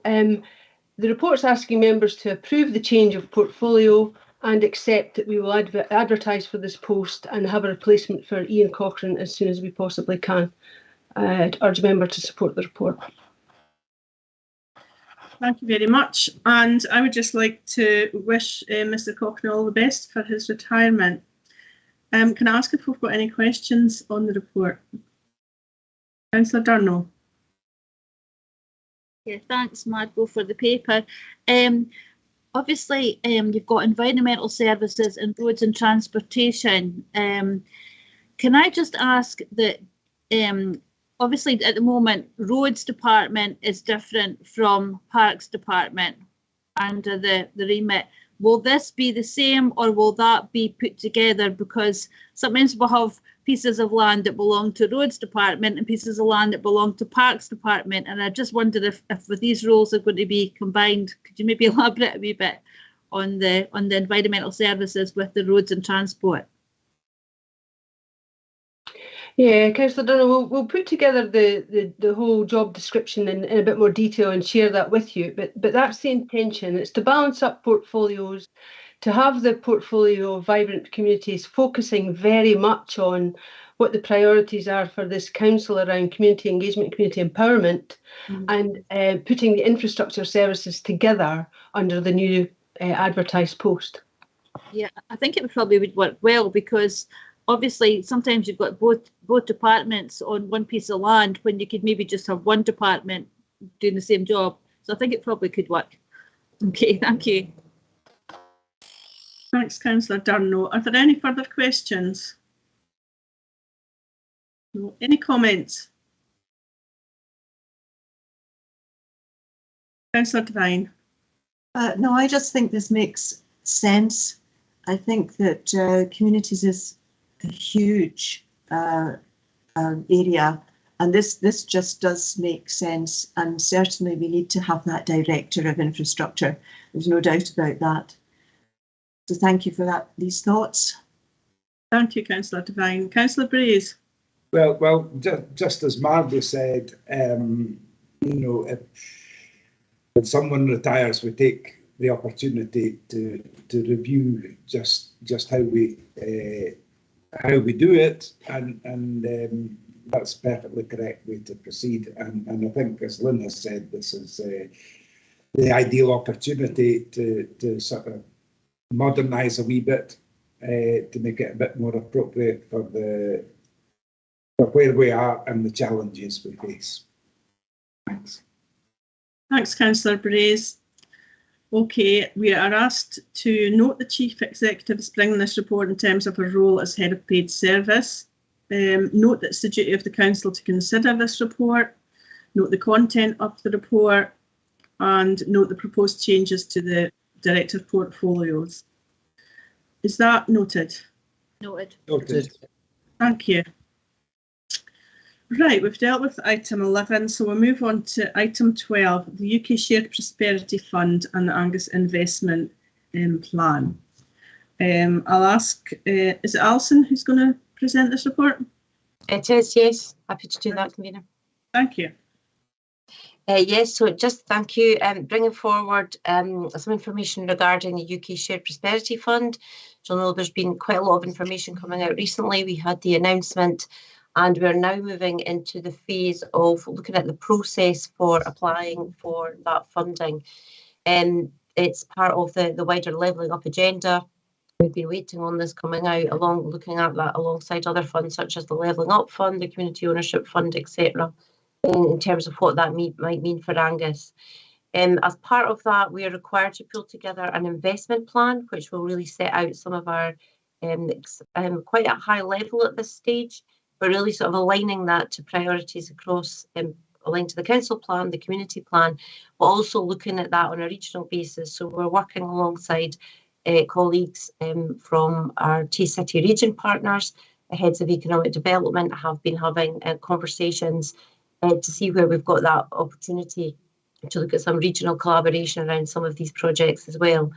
the report's asking members to approve the change of portfolio and accept that we will advertise for this post and have a replacement for Ian Cochrane as soon as we possibly can. I'd urge members to support the report. Thank you very much. And I would just like to wish Mr. Cochrane all the best for his retirement. Can I ask if we've got any questions on the report? Councillor Durno. Yeah, thanks, Margot, for the paper. Obviously, you've got environmental services and roads and transportation. Can I just ask that, obviously at the moment, roads department is different from parks department under the remit. Will this be the same, or will that be put together? Because sometimes we'll have pieces of land that belong to roads department and pieces of land that belong to parks department, and I just wondered if these roles are going to be combined. Could you maybe elaborate a wee bit on the environmental services with the roads and transport? Yeah, Councillor Durno, we'll put together the whole job description in a bit more detail and share that with you. But that's the intention. It's to balance up portfolios, to have the portfolio of vibrant communities focusing very much on what the priorities are for this council around community engagement, community empowerment, and putting the infrastructure services together under the new advertised post. Yeah, I think it probably would work well, because obviously sometimes you've got both departments on one piece of land when you could maybe just have one department doing the same job. So I think it probably could work. Okay, thank you. Thanks, Councillor Durno. Are there any further questions? No. Any comments? Councillor Devine. No, I just think this makes sense. I think that communities is a huge area, and this just does make sense, and certainly we need to have that Director of Infrastructure. There's no doubt about that. So thank you for these thoughts. Thank you, Councillor Devine. Councillor Braze. Well, just as Margot said, you know, if someone retires, we take the opportunity to review just how we do it, and that's perfectly correct way to proceed. And I think, as Lynn has said, this is the ideal opportunity to sort of modernise a wee bit, to make it a bit more appropriate for where we are and the challenges we face. Thanks. Thanks, Councillor Braze. Okay, we are asked to note the Chief Executive is bringing this report in terms of her role as Head of Paid Service. Note that it's the duty of the Council to consider this report, note the content of the report, and note the proposed changes to the Director portfolios. Is that noted? Noted. Noted. Thank you. Right, we've dealt with item 11, so we'll move on to item 12, the UK Shared Prosperity Fund and the Angus Investment Plan. I'll ask, is it Alison who's going to present this report? It is, yes. Happy to do that, Convener. Thank you. Yes, so just thank you. Bringing forward some information regarding the UK Shared Prosperity Fund. So I know there's been quite a lot of information coming out recently. We had the announcement, and we're now moving into the phase of looking at the process for applying for that funding. It's part of the wider levelling up agenda. We've been waiting on this coming out, looking at that alongside other funds such as the Levelling Up Fund, the Community Ownership Fund, etc. In terms of what that might mean for Angus. As part of that, we are required to pull together an investment plan, which will really set out some of our quite at high level at this stage, but really sort of aligning that to priorities across, aligned to the council plan, the community plan, but also looking at that on a regional basis. So we're working alongside colleagues from our T-City region partners, the heads of economic development have been having conversations to see where we've got that opportunity to look at some regional collaboration around some of these projects as well.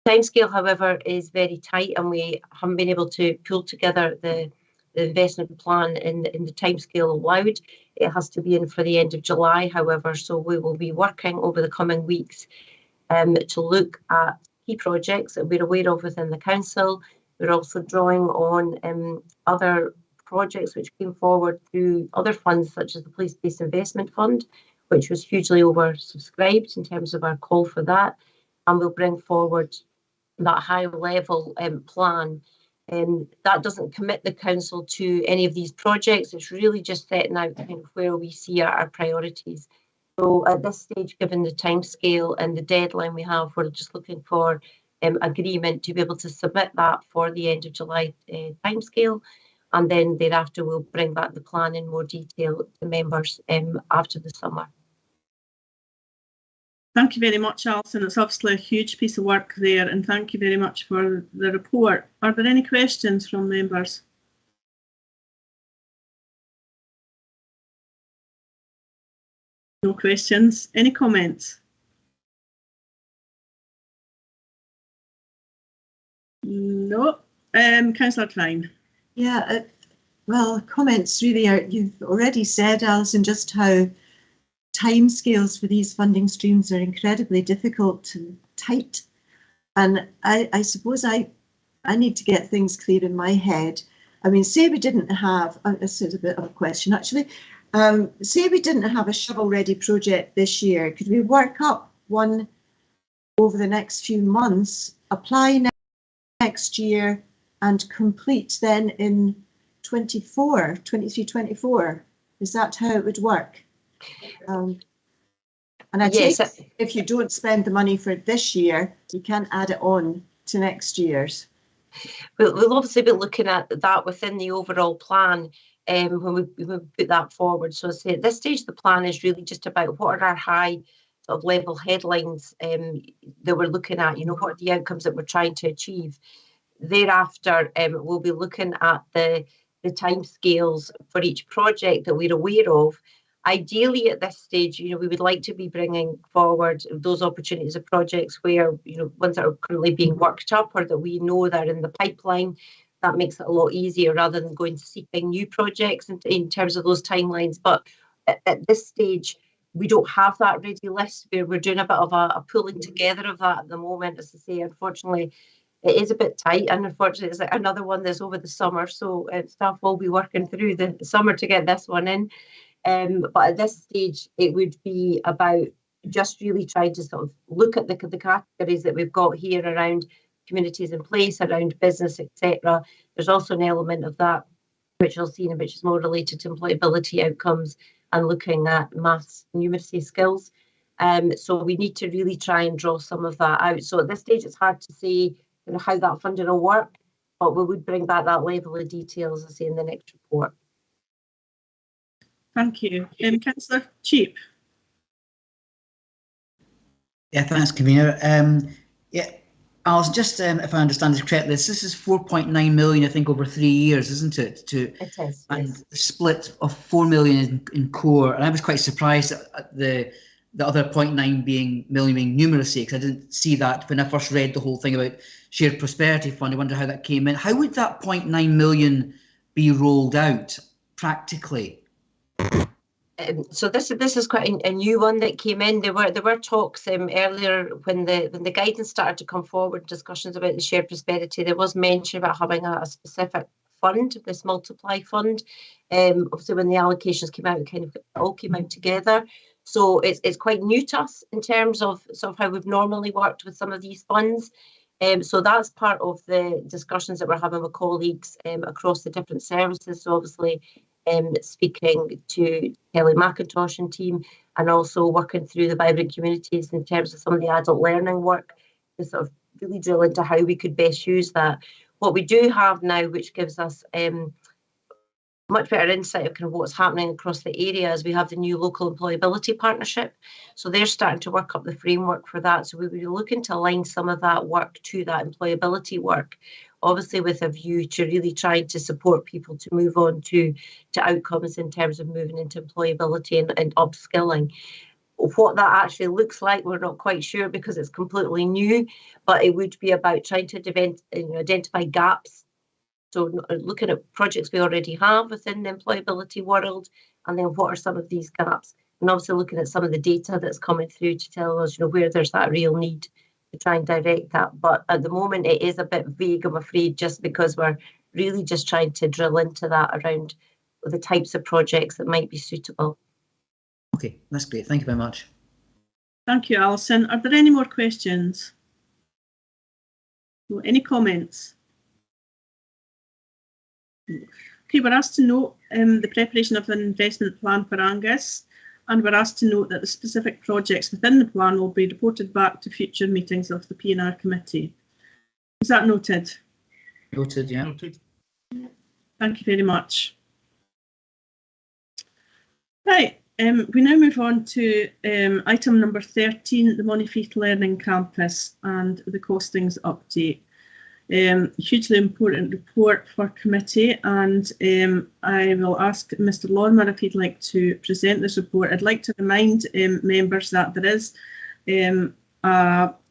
Timescale, however, is very tight, and we haven't been able to pull together the investment plan in the timescale allowed. It has to be in for the end of July, however, so we will be working over the coming weeks to look at key projects that we're aware of within the council. We're also drawing on other projects which came forward through other funds such as the Place-Based Investment Fund, which was hugely oversubscribed in terms of our call for that, and we'll bring forward that high level plan. That doesn't commit the council to any of these projects. It's really just setting out kind of where we see our priorities. So at this stage, given the timescale and the deadline we have, we're just looking for agreement to be able to submit that for the end of July timescale. And then thereafter, we'll bring back the plan in more detail to members after the summer. Thank you very much, Alison. It's obviously a huge piece of work there, and thank you very much for the report. Are there any questions from members? No questions. Any comments? No. Councillor Klein. Yeah, well, comments really are, you've already said, Alison, just how timescales for these funding streams are incredibly difficult and tight. And I suppose I need to get things clear in my head. I mean, say we didn't have, this is a bit of a question actually, say we didn't have a shovel-ready project this year, could we work up one over the next few months, apply next year and complete then in 23-24? Is that how it would work? And I take it if you don't spend the money for this year, you can't add it on to next year's. We'll obviously be looking at that within the overall plan when we put that forward. So say at this stage, the plan is really just about what are our high sort of level headlines that we're looking at, you know, what are the outcomes that we're trying to achieve. Thereafter, we'll be looking at the timescales for each project that we're aware of. Ideally, at this stage, you know, we would like to be bringing forward those opportunities of projects where, you know, ones that are currently being worked up or that we know that are in the pipeline. That makes it a lot easier rather than going seeking new projects in terms of those timelines. But at this stage, we don't have that ready list. We're doing a bit of a pulling together of that at the moment. As I say, unfortunately, it is a bit tight, and unfortunately, it's like another one that's over the summer. So staff will be working through the summer to get this one in. But at this stage, it would be about just really trying to sort of look at the categories that we've got here around communities in place, around business, etc. There's also an element of that which you'll see, which is more related to employability outcomes and looking at maths and numeracy skills. So we need to really try and draw some of that out. So at this stage, it's hard to say how that funding will work, but we would bring back that level of details, as I say, in the next report. Thank you. Councillor Cheap. Yeah, thanks, Convener. Yeah, I was just, if I understand this correctly, this is 4.9 million, I think, over 3 years, isn't it? It is, and yes. the split of 4 million in core, and I was quite surprised at the other 0.9 million being numeracy, because I didn't see that when I first read the whole thing about Shared Prosperity Fund. I wonder how that came in. How would that 0.9 million be rolled out practically? So this is quite a new one that came in. There were talks earlier when the guidance started to come forward, discussions about the shared prosperity. There was mention about having a specific fund, this multiply fund. Obviously, when the allocations came out, it kind of all came out together. So it's quite new to us in terms of sort of how we've normally worked with some of these funds. So that's part of the discussions that we're having with colleagues across the different services. So obviously, speaking to Kelly McIntosh and team, and also working through the Vibrant Communities in terms of some of the adult learning work to sort of really drill into how we could best use that. What we do have now, which gives us much better insight of kind of what's happening across the area, is we have the new local employability partnership. So they're starting to work up the framework for that. So we will be looking to align some of that work to that employability work, obviously with a view to really trying to support people to move on to outcomes in terms of moving into employability and upskilling. What that actually looks like, we're not quite sure because it's completely new, but it would be about trying to identify gaps. So looking at projects we already have within the employability world, and then what are some of these gaps? And obviously looking at some of the data that's coming through to tell us, where there's that real need to try and direct that. But at the moment, it is a bit vague, I'm afraid, just because we're really just trying to drill into that around the types of projects that might be suitable. Okay, that's great. Thank you very much. Thank you, Alison. Are there any more questions? Any comments? Okay, we're asked to note the preparation of an investment plan for Angus, and we're asked to note that the specific projects within the plan will be reported back to future meetings of the P&R committee. Is that noted? Noted, yeah. Noted. Thank you very much. Right, we now move on to item number 13, the Monifeith Learning Campus and the costings update. Hugely important report for committee, and I will ask Mr. Lorimer if he'd like to present this report. I'd like to remind members that there is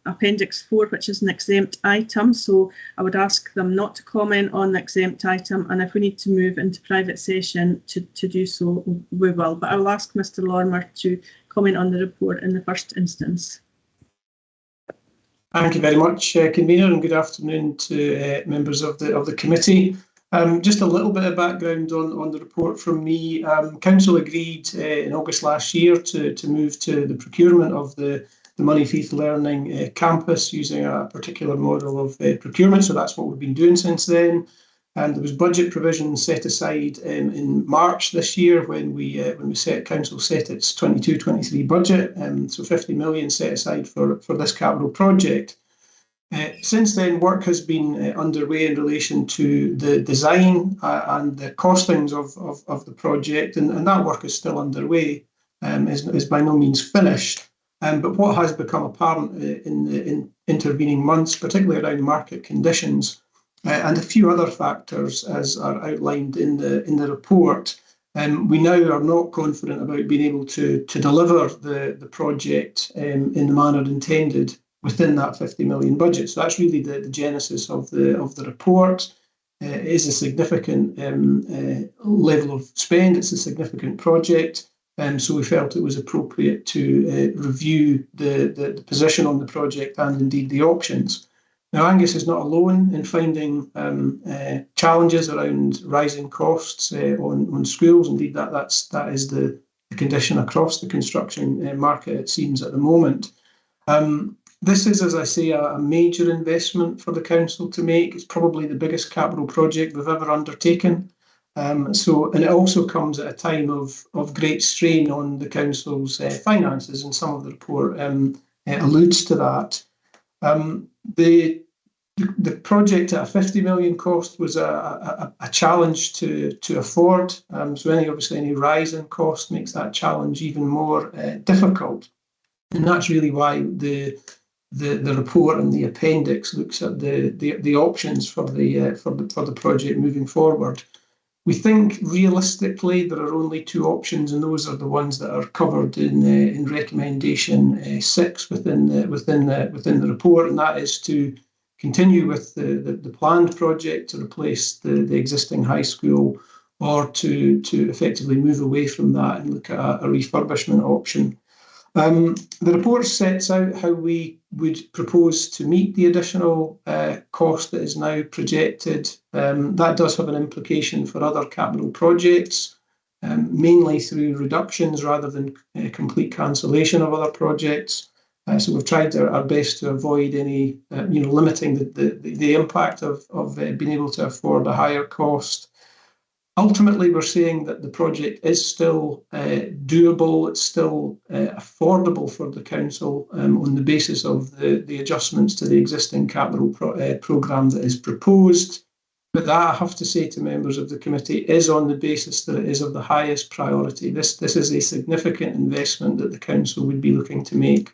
Appendix 4, which is an exempt item, so I would ask them not to comment on the exempt item, and if we need to move into private session to do so, we will. But I will ask Mr. Lorimer to comment on the report in the first instance. Thank you very much, Convener, and good afternoon to members of the committee. Just a little bit of background on the report from me. Council agreed in August last year to move to the procurement of the Monifeith Learning Campus using a particular model of procurement, so that's what we've been doing since then. And there was budget provision set aside in March this year when Council set its 22-23 budget, so 50 million set aside for this capital project. Since then, work has been underway in relation to the design and the costings of the project, and that work is still underway, is by no means finished. But what has become apparent in the intervening months, particularly around market conditions, and a few other factors, as are outlined in the report, we now are not confident about being able to deliver the project in the manner intended within that 50 million budget. So that's really the genesis of the report. It is a significant level of spend. It's a significant project. So we felt it was appropriate to review the position on the project and indeed the options. Now, Angus is not alone in finding challenges around rising costs on schools. Indeed, that is the condition across the construction market, it seems, at the moment. This is, as I say, a major investment for the council to make. It's probably the biggest capital project we've ever undertaken. And it also comes at a time of great strain on the council's finances, and some of the report alludes to that. The project at a 50 million cost was a challenge to afford. So obviously any rise in cost makes that challenge even more difficult. And that's really why the report and the appendix looks at the options for the project moving forward. We think realistically there are only two options, and those are the ones that are covered in recommendation 6 within the report, and that is to continue with the planned project to replace the existing high school, or to effectively move away from that and look at a refurbishment option. The report sets out how we would propose to meet the additional cost that is now projected. That does have an implication for other capital projects, mainly through reductions rather than complete cancellation of other projects. So we've tried our best to avoid any, limiting the impact of being able to afford a higher cost. Ultimately, we're saying that the project is still doable, it's still affordable for the council on the basis of the adjustments to the existing capital programme that is proposed. But that, I have to say to members of the committee, is on the basis that it is of the highest priority. This is a significant investment that the council would be looking to make.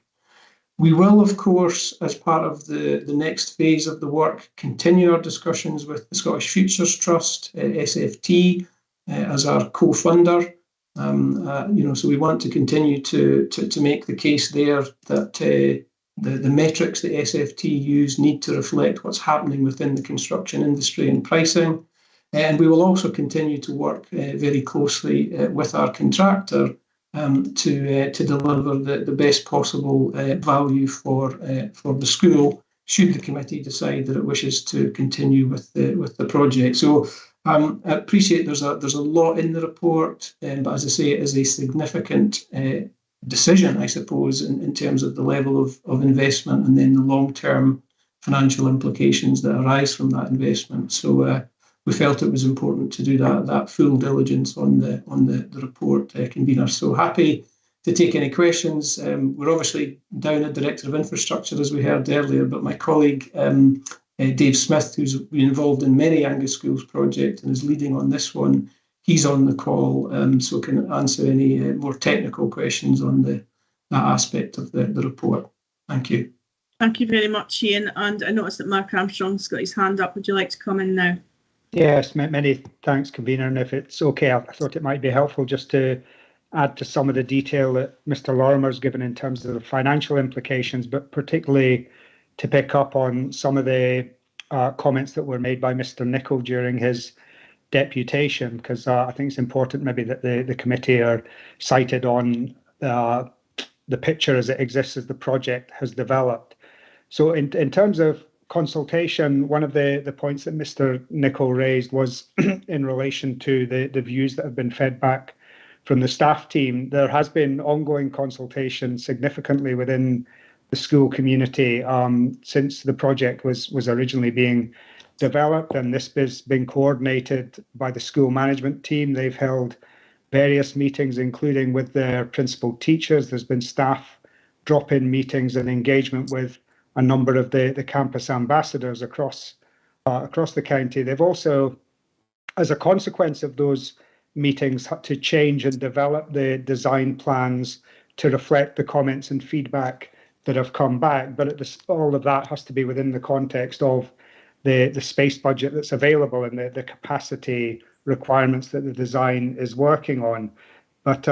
We will, of course, as part of the next phase of the work, continue our discussions with the Scottish Futures Trust, SFT, as our co-funder. So we want to continue to make the case there that the metrics that SFT use need to reflect what's happening within the construction industry and pricing. And we will also continue to work very closely with our contractor to deliver the best possible value for the school, should the committee decide that it wishes to continue with the project. So I appreciate there's a lot in the report, but as I say, it is a significant decision, I suppose, in terms of the level of investment and then the long-term financial implications that arise from that investment. So we felt it was important to do that full diligence on the report, convener. So happy to take any questions. We're obviously down at Director of Infrastructure, as we heard earlier, but my colleague Dave Smith, who's been involved in many Angus Schools projects and is leading on this one, he's on the call, so can answer any more technical questions on that aspect of the report. Thank you. Thank you very much, Ian. And I noticed that Mark Armstrong's got his hand up. Would you like to come in now? Yes, many thanks, convener. And if it's okay, I thought it might be helpful just to add to some of the detail that Mr. Lorimer's given in terms of the financial implications, but particularly to pick up on some of the comments that were made by Mr. Nicholl during his deputation, because I think it's important maybe that the committee are cited on the picture as it exists as the project has developed. So in terms of consultation, one of the points that Mr. Nicholl raised was in relation to the views that have been fed back from the staff team. There has been ongoing consultation significantly within the school community since the project was originally being developed, and this has been coordinated by the school management team. They've held various meetings, including with their principal teachers. There's been staff drop-in meetings and engagement with a number of the campus ambassadors across the county. They've also, as a consequence of those meetings, had to change and develop the design plans to reflect the comments and feedback that have come back. But all of that has to be within the context of the space budget that's available and the capacity requirements that the design is working on. But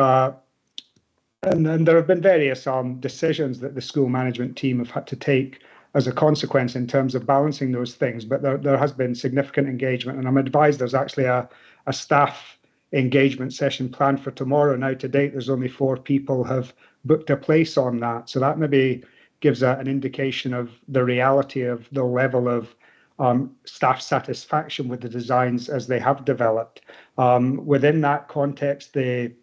and there have been various decisions that the school management team have had to take as a consequence in terms of balancing those things. But there has been significant engagement, and I'm advised there's actually a staff engagement session planned for tomorrow. Now, to date, there's only 4 people have booked a place on that. So that maybe gives an indication of the reality of the level of staff satisfaction with the designs as they have developed. Within that context, the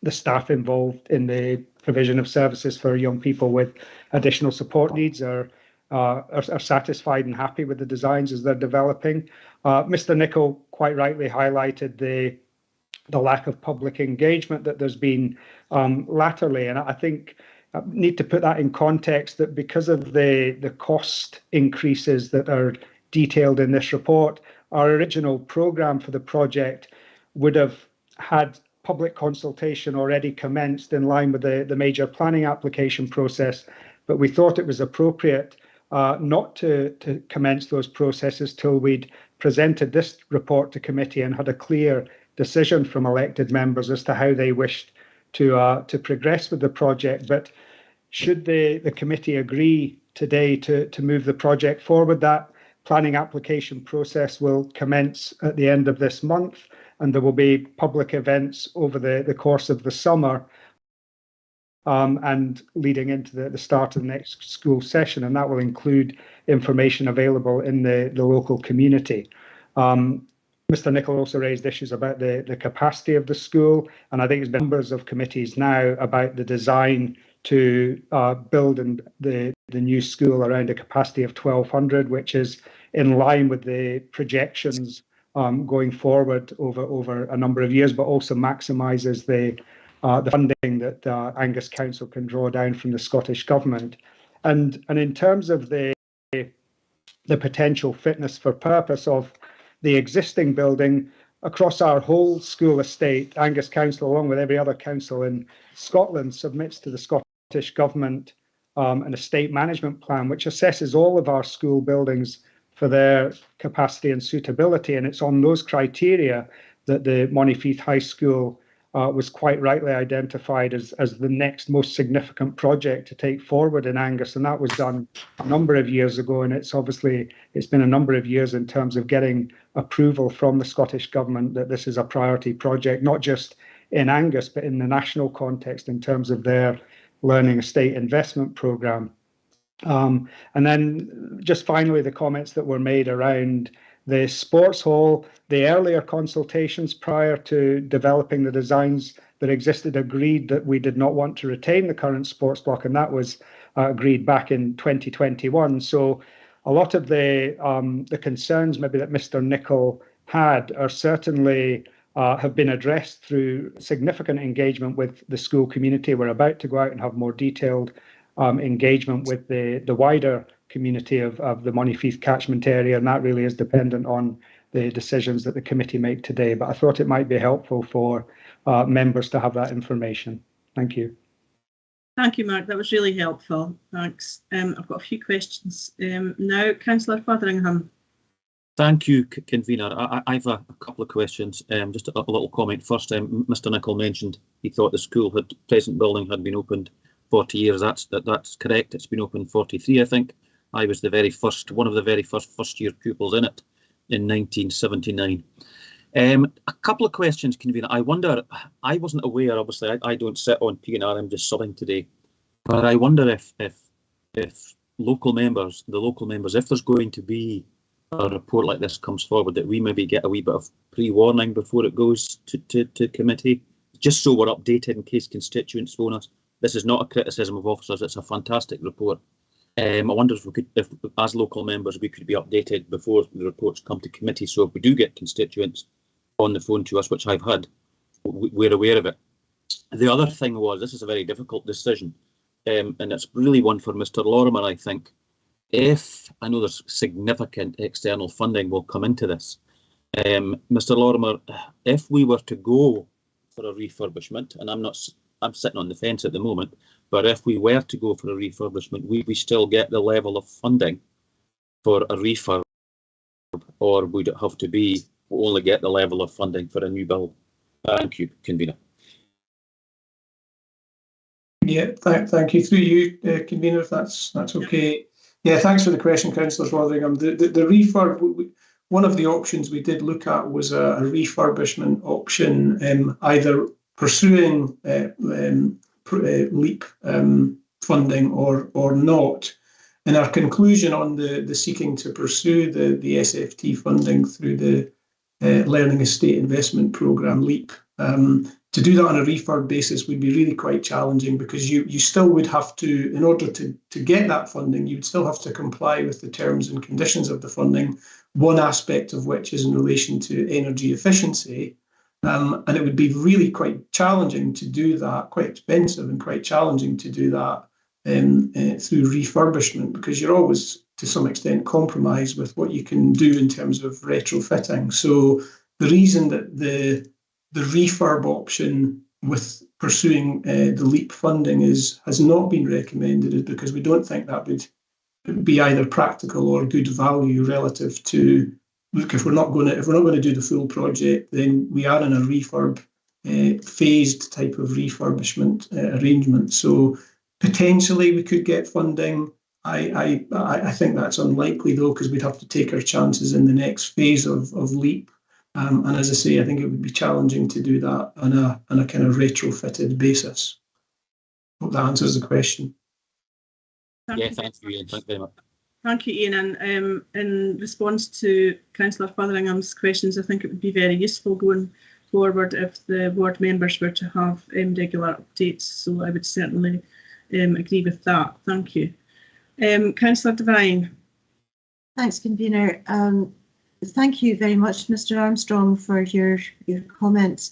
staff involved in the provision of services for young people with additional support needs are are satisfied and happy with the designs as they're developing. Mr. Nicol quite rightly highlighted the lack of public engagement that there's been latterly, and I think I need to put that in context that because of the cost increases that are detailed in this report, our original programme for the project would have had public consultation already commenced in line with the major planning application process, but we thought it was appropriate not to commence those processes till we'd presented this report to committee and had a clear decision from elected members as to how they wished to progress with the project. But should the committee agree today to move the project forward, that planning application process will commence at the end of this month, and there will be public events over the course of the summer and leading into the start of the next school session, and that will include information available in the local community. Mr. Nicol also raised issues about the capacity of the school, and I think there's been members of committees now about the design to build the new school around a capacity of 1,200, which is in line with the projections going forward over a number of years, but also maximises the funding that Angus Council can draw down from the Scottish Government. And in terms of the potential fitness for purpose of the existing building, across our whole school estate, Angus Council, along with every other council in Scotland, submits to the Scottish Government an estate management plan, which assesses all of our school buildings for their capacity and suitability. And it's on those criteria that the Monifieth High School was quite rightly identified as the next most significant project to take forward in Angus, and that was done a number of years ago, and it's been a number of years in terms of getting approval from the Scottish Government that this is a priority project, not just in Angus but in the national context in terms of their learning estate investment programme. And then just finally, the comments that were made around the sports hall. The earlier consultations prior to developing the designs that existed agreed that we did not want to retain the current sports block, and that was agreed back in 2021. So a lot of the concerns maybe that Mr. Nicol had are certainly have been addressed through significant engagement with the school community. We're about to go out and have more detailed engagement with the wider community of the Monifieth catchment area, and that really is dependent on the decisions that the committee make today. But I thought it might be helpful for members to have that information. Thank you. Thank you, Mark. That was really helpful. Thanks. I've got a few questions now. Councillor Fotheringham. Thank you, Convener. I've a couple of questions. Just a little comment first. Mr. Nicol mentioned he thought the present building had been opened 40 years. That's correct. It's been open 43, I think. I was one of the very first year pupils in it in 1979. A couple of questions, Convener. I wonder, I wasn't aware, obviously, I don't sit on P&R, I'm just subbing today, but I wonder if local members, if there's going to be a report like this comes forward, that we maybe get a wee bit of pre-warning before it goes to committee, just so we're updated in case constituents phone us. This is not a criticism of officers, it's a fantastic report. I wonder if as local members, we could be updated before the reports come to committee, so if we do get constituents on the phone to us, which I've had, we're aware of it. The other thing was, this is a very difficult decision, and it's really one for Mr. Lorimer, I think. I know there's significant external funding will come into this. Mr. Lorimer, if we were to go for a refurbishment, and I'm sitting on the fence at the moment, but if we were to go for a refurbishment, we still get the level of funding for a refurb, or would it have to be we only get the level of funding for a new build? Thank you, Convener. Yeah, thank you. Through you, Convener, if that's okay. Yeah, thanks for the question, Councillor Fotheringham. The refurb, one of the options we did look at was a refurbishment option, either pursuing LEAP funding or not. And our conclusion on the seeking to pursue the SFT funding through the Learning Estate Investment Programme, LEAP, To do that on a refurb basis would be really quite challenging, because you still would have to, in order to get that funding, you would still have to comply with the terms and conditions of the funding, one aspect of which is in relation to energy efficiency. And it would be really quite challenging to do that, quite expensive and quite challenging to do that through refurbishment, because you're always, to some extent, compromised with what you can do in terms of retrofitting. So the reason that the refurb option with pursuing the LEAP funding has not been recommended is because we don't think that would be either practical or good value relative to, look, if we're not going to do the full project, then we are in a refurb phased type of refurbishment arrangement. So potentially we could get funding. I think that's unlikely though, because we'd have to take our chances in the next phase of LEAP. And as I say, I think it would be challenging to do that on a kind of retrofitted basis. Hope that answers the question. Thank you, Ian. Thank you very much. Thank you, Ian. And in response to Councillor Fotheringham's questions, I think it would be very useful going forward if the ward members were to have regular updates. So I would certainly agree with that. Thank you. Councillor Devine. Thanks, Convener. Thank you very much, Mr. Armstrong, for your comments.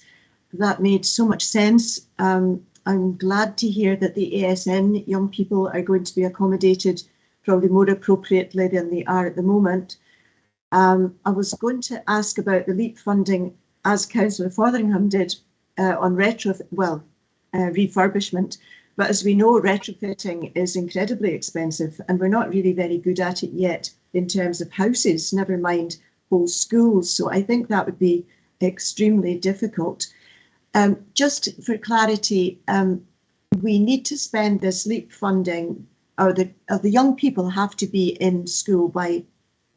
That made so much sense. I'm glad to hear that the ASN young people are going to be accommodated probably more appropriately than they are at the moment. I was going to ask about the LEAP funding, as Councillor Fotheringham did, on refurbishment. But as we know, retrofitting is incredibly expensive, and we're not really very good at it yet in terms of houses, never mind whole schools. So I think that would be extremely difficult. Just for clarity, we need to spend this LEAP funding, or the young people have to be in school by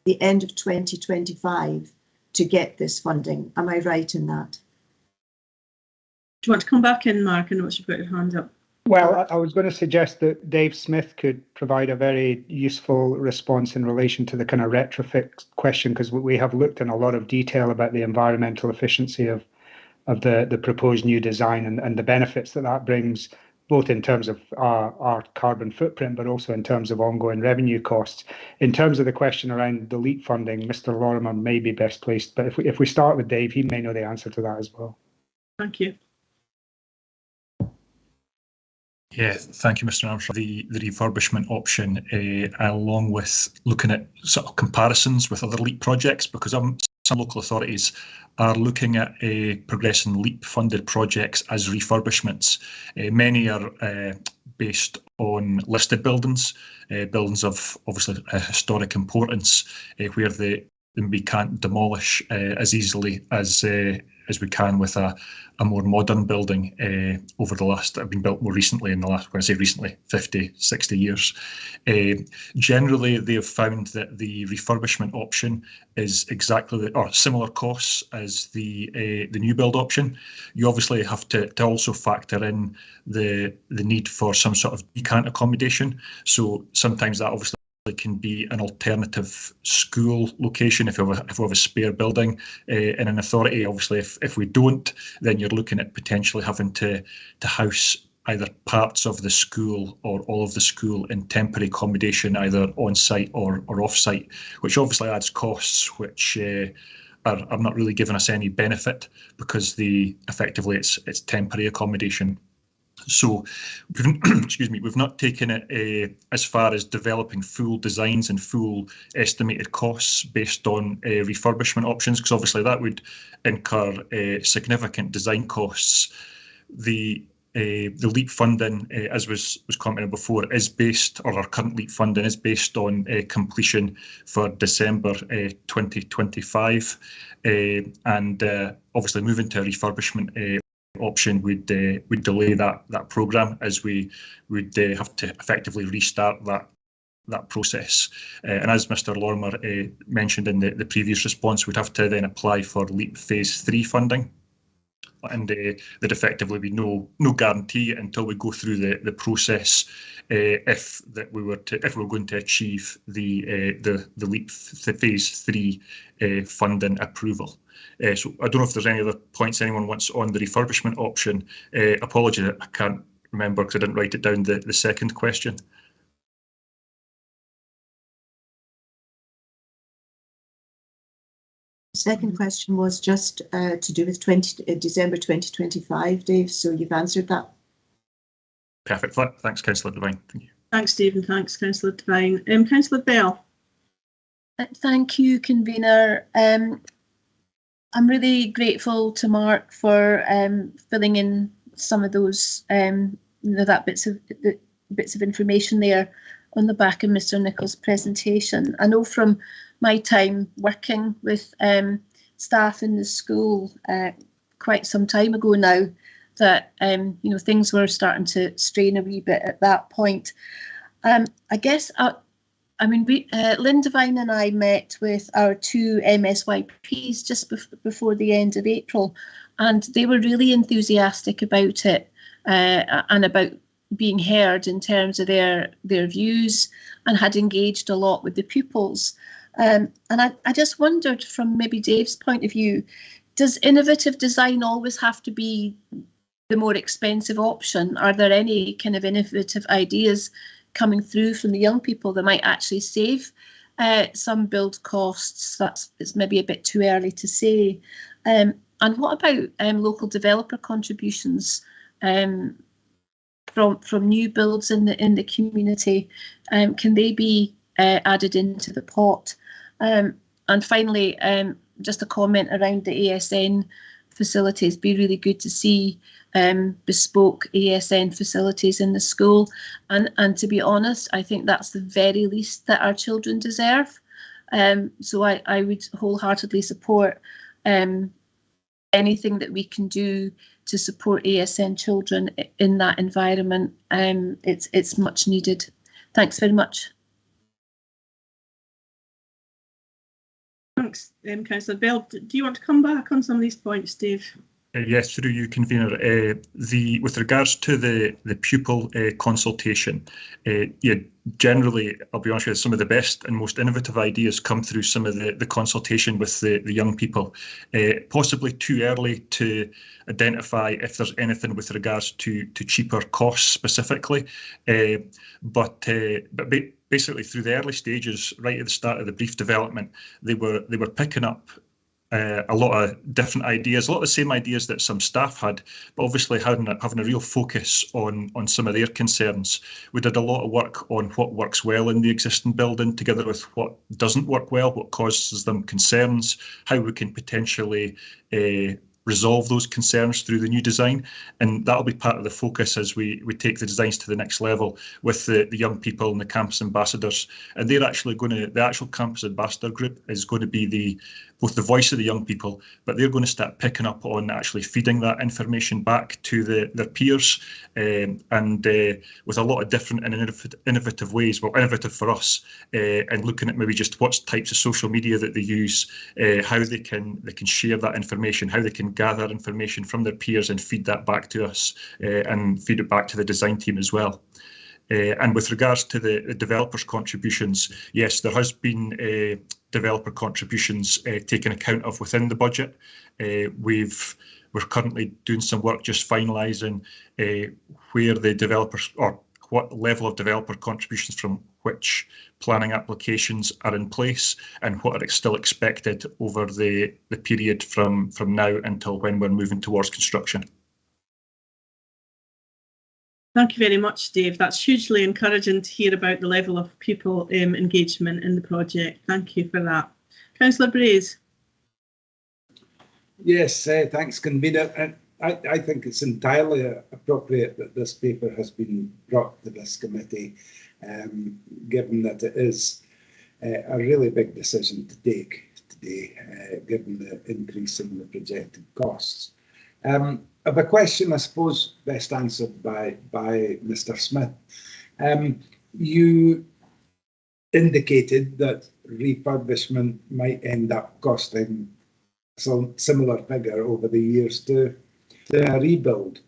the end of 2025 to get this funding. Am I right in that? Do you want to come back in, Mark? I know you've got your hand up. Well, I was going to suggest that Dave Smith could provide a very useful response in relation to the kind of retrofit question, because we have looked in a lot of detail about the environmental efficiency of the proposed new design and the benefits that brings, both in terms of our carbon footprint, but also in terms of ongoing revenue costs. In terms of the question around the LEAP funding, Mr. Lorimer may be best placed, but if we start with Dave, he may know the answer to that as well. Thank you. Yeah, thank you, Mr. Armstrong. The refurbishment option, along with looking at sort of comparisons with other LEAP projects, because some local authorities are looking at progressing LEAP funded projects as refurbishments. Many are based on listed buildings, buildings of obviously historic importance, where we can't demolish as easily as we can with a more modern building over the last, have been built more recently in the last, when I say recently, 50, 60 years. Generally, they have found that the refurbishment option is exactly or similar costs as the new build option. You obviously have to also factor in the need for some sort of decant accommodation. So sometimes that obviously can be an alternative school location if we have a spare building in an authority. Obviously, if we don't, then you're looking at potentially having to house either parts of the school or all of the school in temporary accommodation, either on site or off site, which obviously adds costs which are not really giving us any benefit, because effectively it's temporary accommodation. So, we've not taken it as far as developing full designs and full estimated costs based on refurbishment options, because obviously that would incur significant design costs. The LEAP funding, as was commented before, is based, or our current LEAP funding is based on completion for December 2025, and obviously moving to a refurbishment option would delay that programme, as we would have to effectively restart that process. And as Mr. Lorimer mentioned in the previous response, we'd have to then apply for LEAP Phase 3 funding. and there'd effectively be no guarantee until we go through the process if we were going to achieve the LEAP phase 3 funding approval. So I don't know if there's any other points anyone wants on the refurbishment option. Apologies, I can't remember because I didn't write it down, the second question. The second question was just to do with December 2025, Dave, so you've answered that. Perfect. Thanks, Councillor Devine. Thank you. Thanks, Steve, and thanks, Councillor Devine. Councillor Bell. Thank you, Convener. I'm really grateful to Mark for filling in some of those that bits of information there on the back of Mr. Nichols' presentation. I know from my time working with staff in the school quite some time ago now that things were starting to strain a wee bit at that point. I guess Lynn Devine and I met with our 2 MSYPs just before the end of April, and they were really enthusiastic about it and about being heard in terms of their views, and had engaged a lot with the pupils. And I just wondered, from maybe Dave's point of view, does innovative design always have to be the more expensive option? Are there any kind of innovative ideas coming through from the young people that might actually save some build costs? It's maybe a bit too early to say. And what about local developer contributions from new builds in the community? Can they be added into the pot? And finally, just a comment around the ASN facilities. Be really good to see bespoke ASN facilities in the school, and to be honest, I think that's the very least that our children deserve. So I would wholeheartedly support anything that we can do to support ASN children in that environment. It's much needed. Thanks very much. Thanks, Councillor Bell. Do you want to come back on some of these points, Dave? Yes, through you, Convener. With regards to the pupil consultation, generally, I'll be honest with you, some of the best and most innovative ideas come through some of the consultation with the young people. Possibly too early to identify if there's anything with regards to cheaper costs specifically, but basically through the early stages, right at the start of the brief development, they were picking up a lot of different ideas, a lot of the same ideas that some staff had, but obviously having a real focus on some of their concerns. We did a lot of work on what works well in the existing building, together with what doesn't work well, what causes them concerns, how we can potentially resolve those concerns through the new design, and that'll be part of the focus as we take the designs to the next level with the young people and the campus ambassadors. And they're actually the actual campus ambassador group is going to be both the voice of the young people, but they're going to start picking up on actually feeding that information back to their peers, and with a lot of different and innovative ways, well, innovative for us, and looking at maybe just what types of social media that they use, how they can share that information, how they can gather information from their peers and feed that back to us, and feed it back to the design team as well. And with regards to the developers' contributions, yes, there has been developer contributions taken account of within the budget. We're currently doing some work just finalising where the developers, or what level of developer contributions from which planning applications are in place, and what are still expected over the period from now until when we're moving towards construction. Thank you very much, Dave. That's hugely encouraging to hear about the level of pupil engagement in the project. Thank you for that. Councillor Braze. Yes, thanks, Convener. And I think it's entirely appropriate that this paper has been brought to this committee, given that it is a really big decision to take today, given the increase in the projected costs. Of a question, I suppose, best answered by Mr. Smith. You indicated that refurbishment might end up costing some similar figure over the years too. to a rebuild,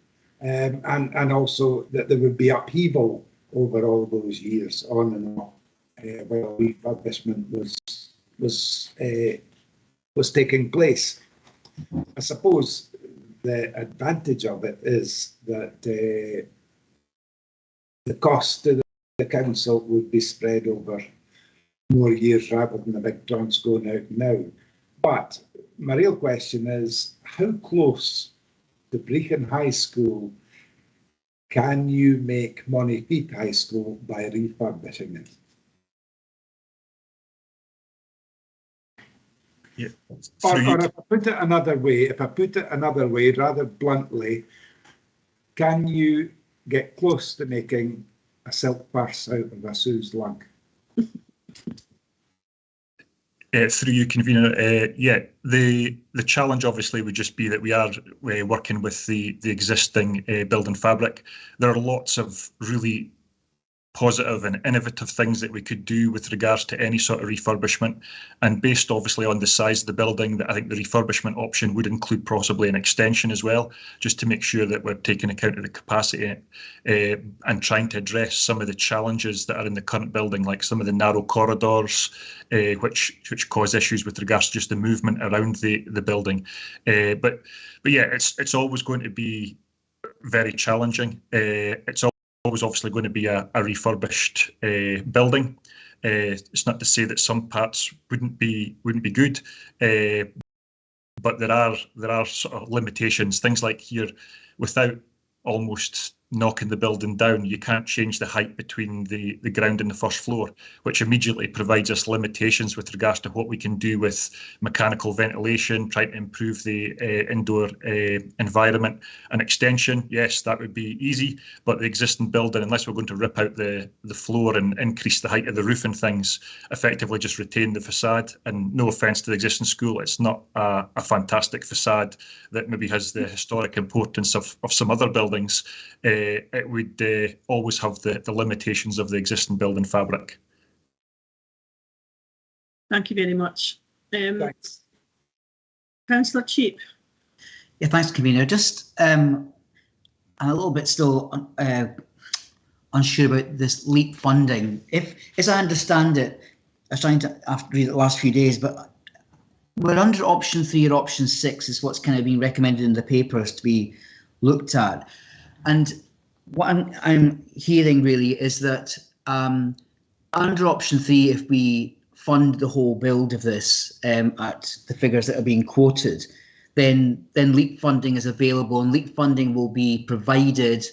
and also that there would be upheaval over all those years, on and off, while refurbishment was taking place. I suppose the advantage of it is that the cost to the council would be spread over more years rather than the big tranche going out now. But my real question is, how close to Brechin High School can you make Monteith High School by refurbishing it? Yeah. Or if I put it another way, rather bluntly, can you get close to making a silk purse out of a Sue's lug? Through you, Convener, yeah, the challenge obviously would just be that we are working with the existing building fabric. There are lots of really positive and innovative things that we could do with regards to any sort of refurbishment, and based obviously on the size of the building, that I think the refurbishment option would include possibly an extension as well, just to make sure that we're taking account of the capacity and trying to address some of the challenges that are in the current building, like some of the narrow corridors which cause issues with regards to just the movement around the building. But yeah, it's always going to be very challenging. It's always obviously going to be a refurbished building. It's not to say that some parts wouldn't be good, but there are sort of limitations. Things like here, without almost knocking the building down, you can't change the height between the ground and the first floor, which immediately provides us limitations with regards to what we can do with mechanical ventilation, trying to improve the indoor environment. An extension, yes, that would be easy, but the existing building, unless we're going to rip out the floor and increase the height of the roof and things, effectively just retain the facade. And no offence to the existing school, it's not a fantastic facade that maybe has the historic importance of some other buildings. It would always have the limitations of the existing building fabric. Thank you very much. Thanks. Councillor Cheap. Yeah, thanks, Convener. Just I'm a little bit still unsure about this LEAP funding. If, as I understand it, I was trying to read it the last few days, but we're under option 3 or option 6 is what's kind of been recommended in the papers to be looked at. And what I'm hearing really is that under option 3, if we fund the whole build of this at the figures that are being quoted, then LEAP funding is available, and LEAP funding will be provided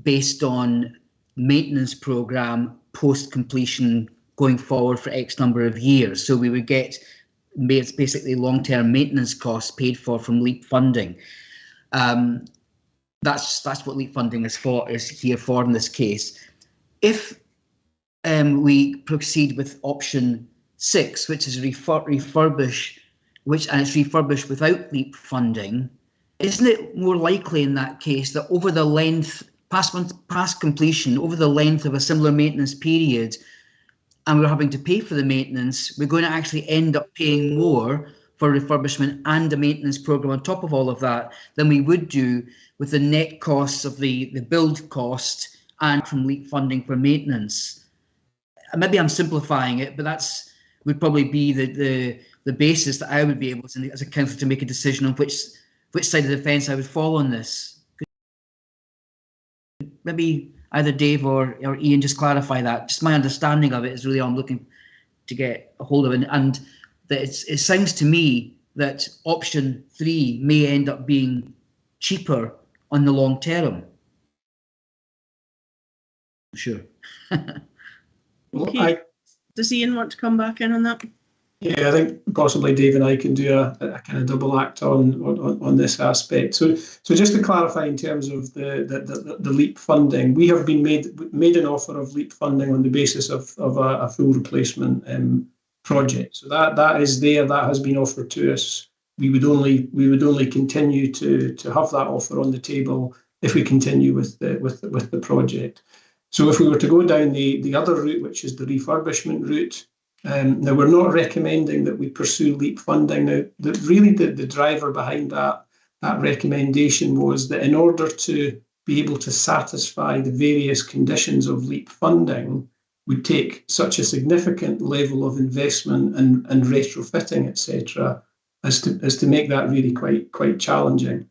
based on maintenance programme post completion going forward for X number of years. So we would get basically long-term maintenance costs paid for from LEAP funding. That's what LEAP funding is here for in this case. If we proceed with option 6, which is refurbish, and it's refurbished without LEAP funding, isn't it more likely in that case that over the length, past completion, over the length of a similar maintenance period, and we're having to pay for the maintenance, we're going to actually end up paying more for refurbishment and a maintenance programme on top of all of that than we would do with the net costs of the build cost and from LEAP funding for maintenance? Maybe I'm simplifying it, but that's would probably be the basis that I would be able to, as a councillor, to make a decision on which side of the fence I would fall on this. Maybe either Dave or Ian just clarify that. Just my understanding of it is really all I'm looking to get a hold of, and that it sounds to me that option 3 may end up being cheaper on the long term. Sure. Okay. Does Ian want to come back in on that? Yeah, I think possibly Dave and I can do a kind of double act on this aspect. So just to clarify, in terms of the LEAP funding, we have been made an offer of LEAP funding on the basis of a full replacement project. So that is there. That has been offered to us. We would only continue to have that offer on the table if we continue with the project. So if we were to go down the other route, which is the refurbishment route, now we're not recommending that we pursue LEAP funding. Now, really the driver behind that recommendation was that in order to be able to satisfy the various conditions of LEAP funding would take such a significant level of investment and retrofitting, etc., as to make that really quite challenging.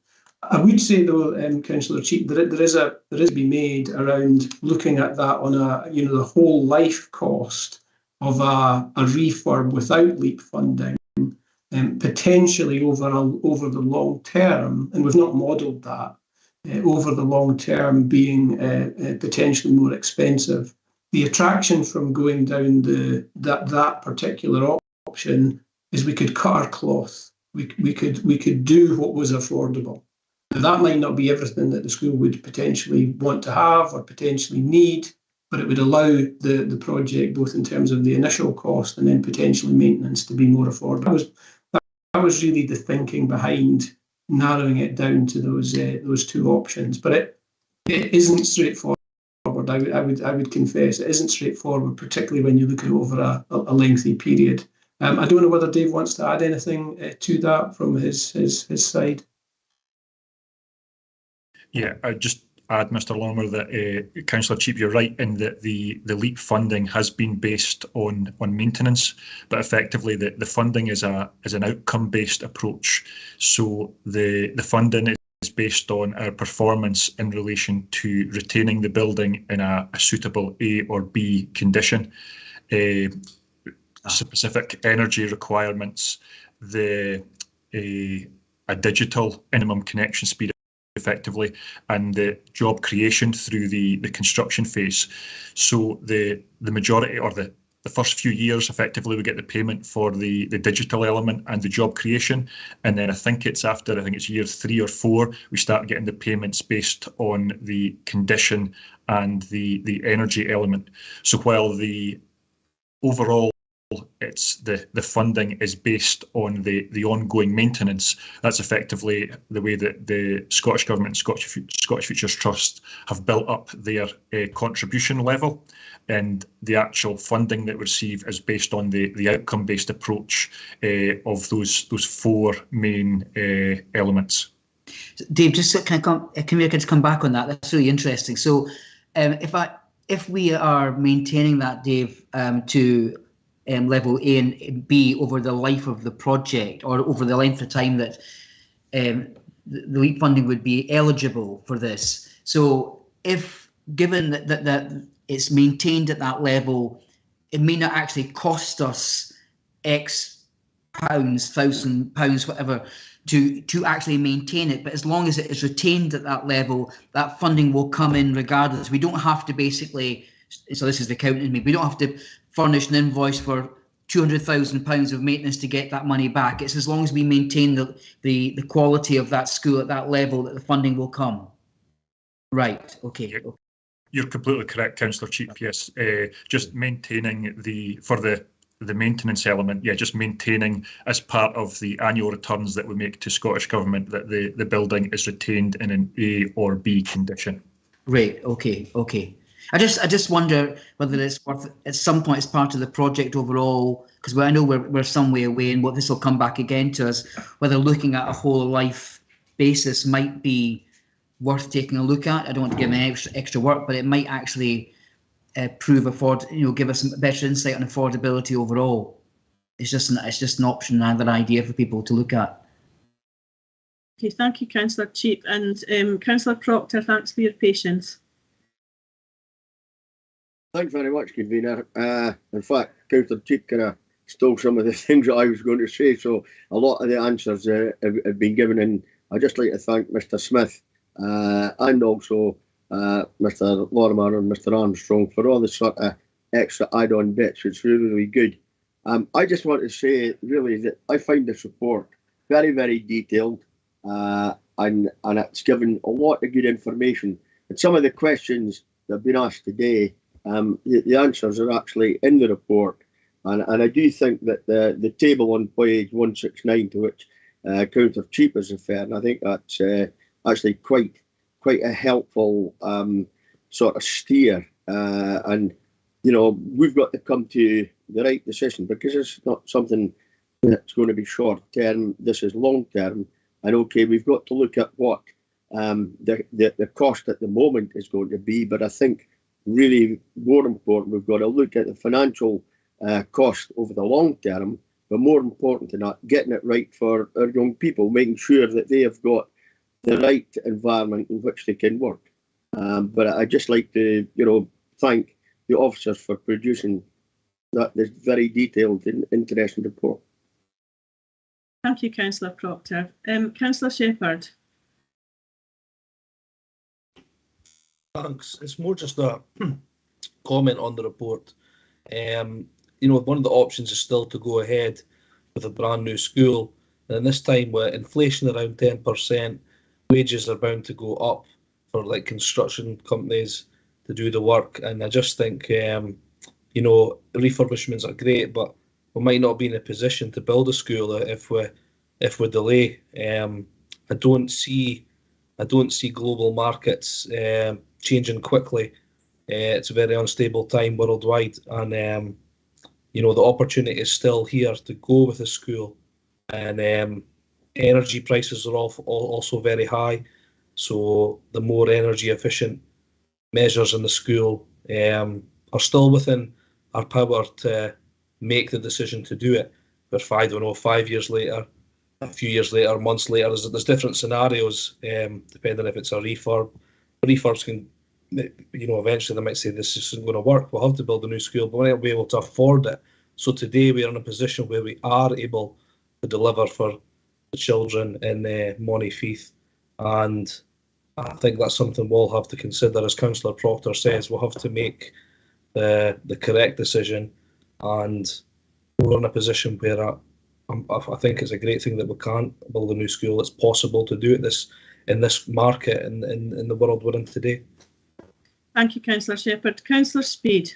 I would say though, Councillor Cheap, there is to be made around looking at that on the whole life cost of a refurb without LEAP funding, potentially over the long term, and we've not modelled that, over the long term being potentially more expensive. The attraction from going down that particular option is we could cut our cloth. We could do what was affordable. Now, that might not be everything that the school would potentially want to have or potentially need, but it would allow the project, both in terms of the initial cost and then potentially maintenance, to be more affordable. That was really the thinking behind narrowing it down to those two options. But it isn't straightforward. I would confess it isn't straightforward, particularly when you look at it over a lengthy period. I don't know whether Dave wants to add anything to that from his side. Yeah, I just add, Mr. Lorimer, that Councillor Cheap, you're right in that the LEAP funding has been based on maintenance, but effectively the funding is an outcome-based approach. So the funding is based on our performance in relation to retaining the building in a suitable A or B condition, specific energy requirements, a digital minimum connection speed effectively, and the job creation through the construction phase. So the majority, or the first few years, effectively we get the payment for the digital element and the job creation, and then I think it's year 3 or 4 we start getting the payments based on the condition and the energy element. So while the overall it's the funding is based on the ongoing maintenance, that's effectively the way that the Scottish Government and Scottish Futures Trust have built up their contribution level, and the actual funding that we receive is based on the outcome-based approach of those 4 main elements. Dave, just can we come back on that? That's really interesting. So if we are maintaining that, Dave, to level A and B over the life of the project, or over the length of time that the LEAP funding would be eligible for this. So if given that it's maintained at that level, it may not actually cost us X pounds, £1,000, whatever, to actually maintain it. But as long as it is retained at that level, that funding will come in regardless. We don't have to basically, so this is the accountant in me, we don't have to furnish an invoice for £200,000 of maintenance to get that money back. It's as long as we maintain the quality of that school at that level that the funding will come. Right, okay. You're completely correct, Councillor Cheap, yes. Just maintaining for the maintenance element, just maintaining as part of the annual returns that we make to Scottish Government that the building is retained in an A or B condition. Right, okay. I just wonder whether it's worth, at some point, as part of the project overall, because I know we're some way away, and what this will come back again to us, whether looking at a whole life basis might be worth taking a look at. I don't want to give any extra work, but it might actually give us some better insight on affordability overall. It's just an option, another idea for people to look at. Okay, thank you, Councillor Cheap, and Councillor Proctor. Thanks for your patience. Thanks very much, Convener. In fact, Councillor Cheap kind of stole some of the things that I was going to say, so a lot of the answers have been given, and I'd just like to thank Mr. Smith and also Mr. Lorimer and Mr. Armstrong for all the sort of extra add-on bits. It's really, really good. I just want to say, really, that I find this report very, very detailed, and it's given a lot of good information. And some of the questions that have been asked today, the answers are actually in the report, and I do think that the table on page 169, to which Councillor Cheap is referring, I think that's actually quite a helpful sort of steer, and we've got to come to the right decision, because it's not something that's going to be short term. This is long term, And okay, we've got to look at what the cost at the moment is going to be, but I think really more important, we've got to look at the financial cost over the long term, but more important than that, getting it right for our young people, making sure that they have got the right environment in which they can work. But I'd just like to, thank the officers for producing this very detailed and interesting report. Thank you, Councillor Proctor. Councillor Shepherd. Thanks. It's more just a comment on the report. One of the options is still to go ahead with a brand new school. And this time with inflation around 10%, wages are bound to go up for like construction companies to do the work. And I just think, refurbishments are great, but we might not be in a position to build a school if we delay. I don't see global markets changing quickly. It's a very unstable time worldwide, and the opportunity is still here to go with a school. And energy prices are also very high, so the more energy efficient measures in the school are still within our power to make the decision to do it. But 5 years later, a few years later, months later, there's different scenarios depending if it's a refurb. Refurbs can, eventually they might say this isn't going to work. We'll have to build a new school, but we won't be able to afford it. So today we are in a position where we are able to deliver for the children in Montefieth, and I think that's something we'll have to consider. As Councillor Proctor says, we'll have to make the correct decision, and we're in a position where I think it's a great thing that we can't build a new school. It's possible to do it in this market in the world we're in today. Thank you, Councillor Shepherd. Councillor Speed.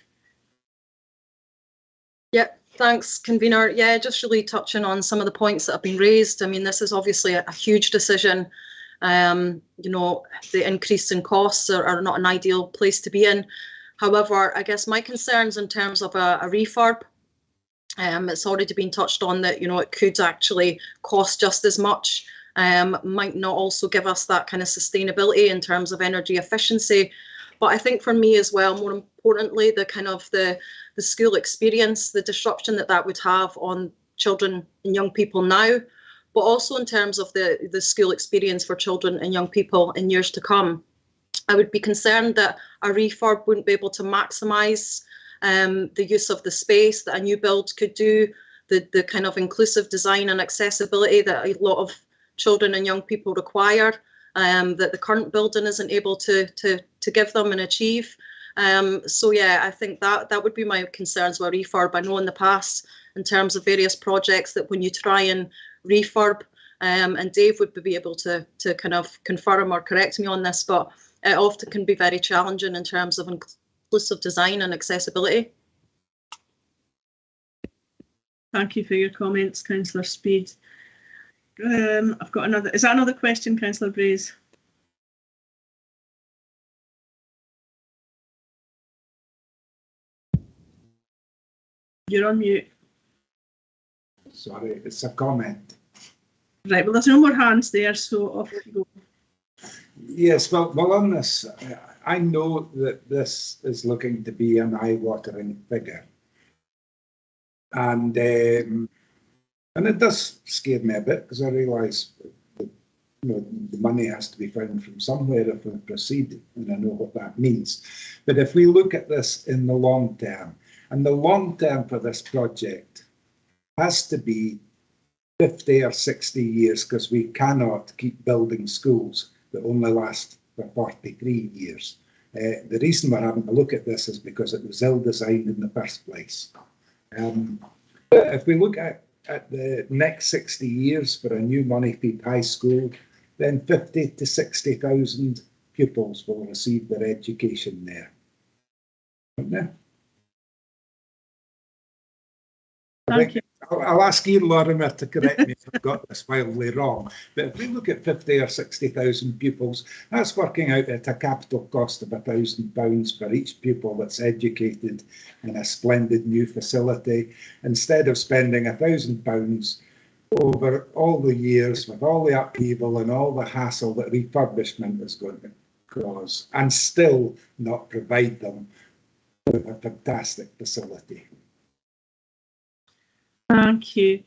Yeah, thanks, Convener. Yeah, just really touching on some of the points that have been raised. I mean, this is obviously a huge decision. The increase in costs are not an ideal place to be in. However, I guess my concerns in terms of a refurb, it's already been touched on that, it could actually cost just as much, might not also give us that kind of sustainability in terms of energy efficiency. But I think for me as well, more importantly, the school experience, the disruption that would have on children and young people now, but also in terms of the school experience for children and young people in years to come. I would be concerned that a refurb wouldn't be able to maximise the use of the space that a new build could do, the kind of inclusive design and accessibility that a lot of children and young people require, that the current building isn't able to give them and achieve. So yeah, I think that would be my concerns with refurb. I know in the past, in terms of various projects, that when you try and refurb, and Dave would be able to kind of confirm or correct me on this, but it often can be very challenging in terms of inclusive design and accessibility. Thank you for your comments, Councillor Speed. I've got another. Is that another question, Councillor Braze? You're on mute. Sorry, it's a comment. Right, well, there's no more hands there, so off you go. Yes, well, on this, I know that this is looking to be an eye-watering figure, and it does scare me a bit, because I realise that the money has to be found from somewhere if we proceed, and I know what that means. But if we look at this in the long term, and the long term for this project has to be 50 or 60 years, because we cannot keep building schools that only last for 43 years. The reason we're having to look at this is because it was ill-designed in the first place. If we look at the next 60 years for a new Montefieth High School, then 50 to 60,000 pupils will receive their education there. Won't Thank you. I'll ask Ian Lorimer to correct me if I've got this wildly wrong. But if we look at 50 or 60,000 pupils, that's working out at a capital cost of £1,000 for each pupil that's educated in a splendid new facility. Instead of spending £1,000 over all the years with all the upheaval and all the hassle that refurbishment is going to cause, and still not provide them with a fantastic facility. Thank you.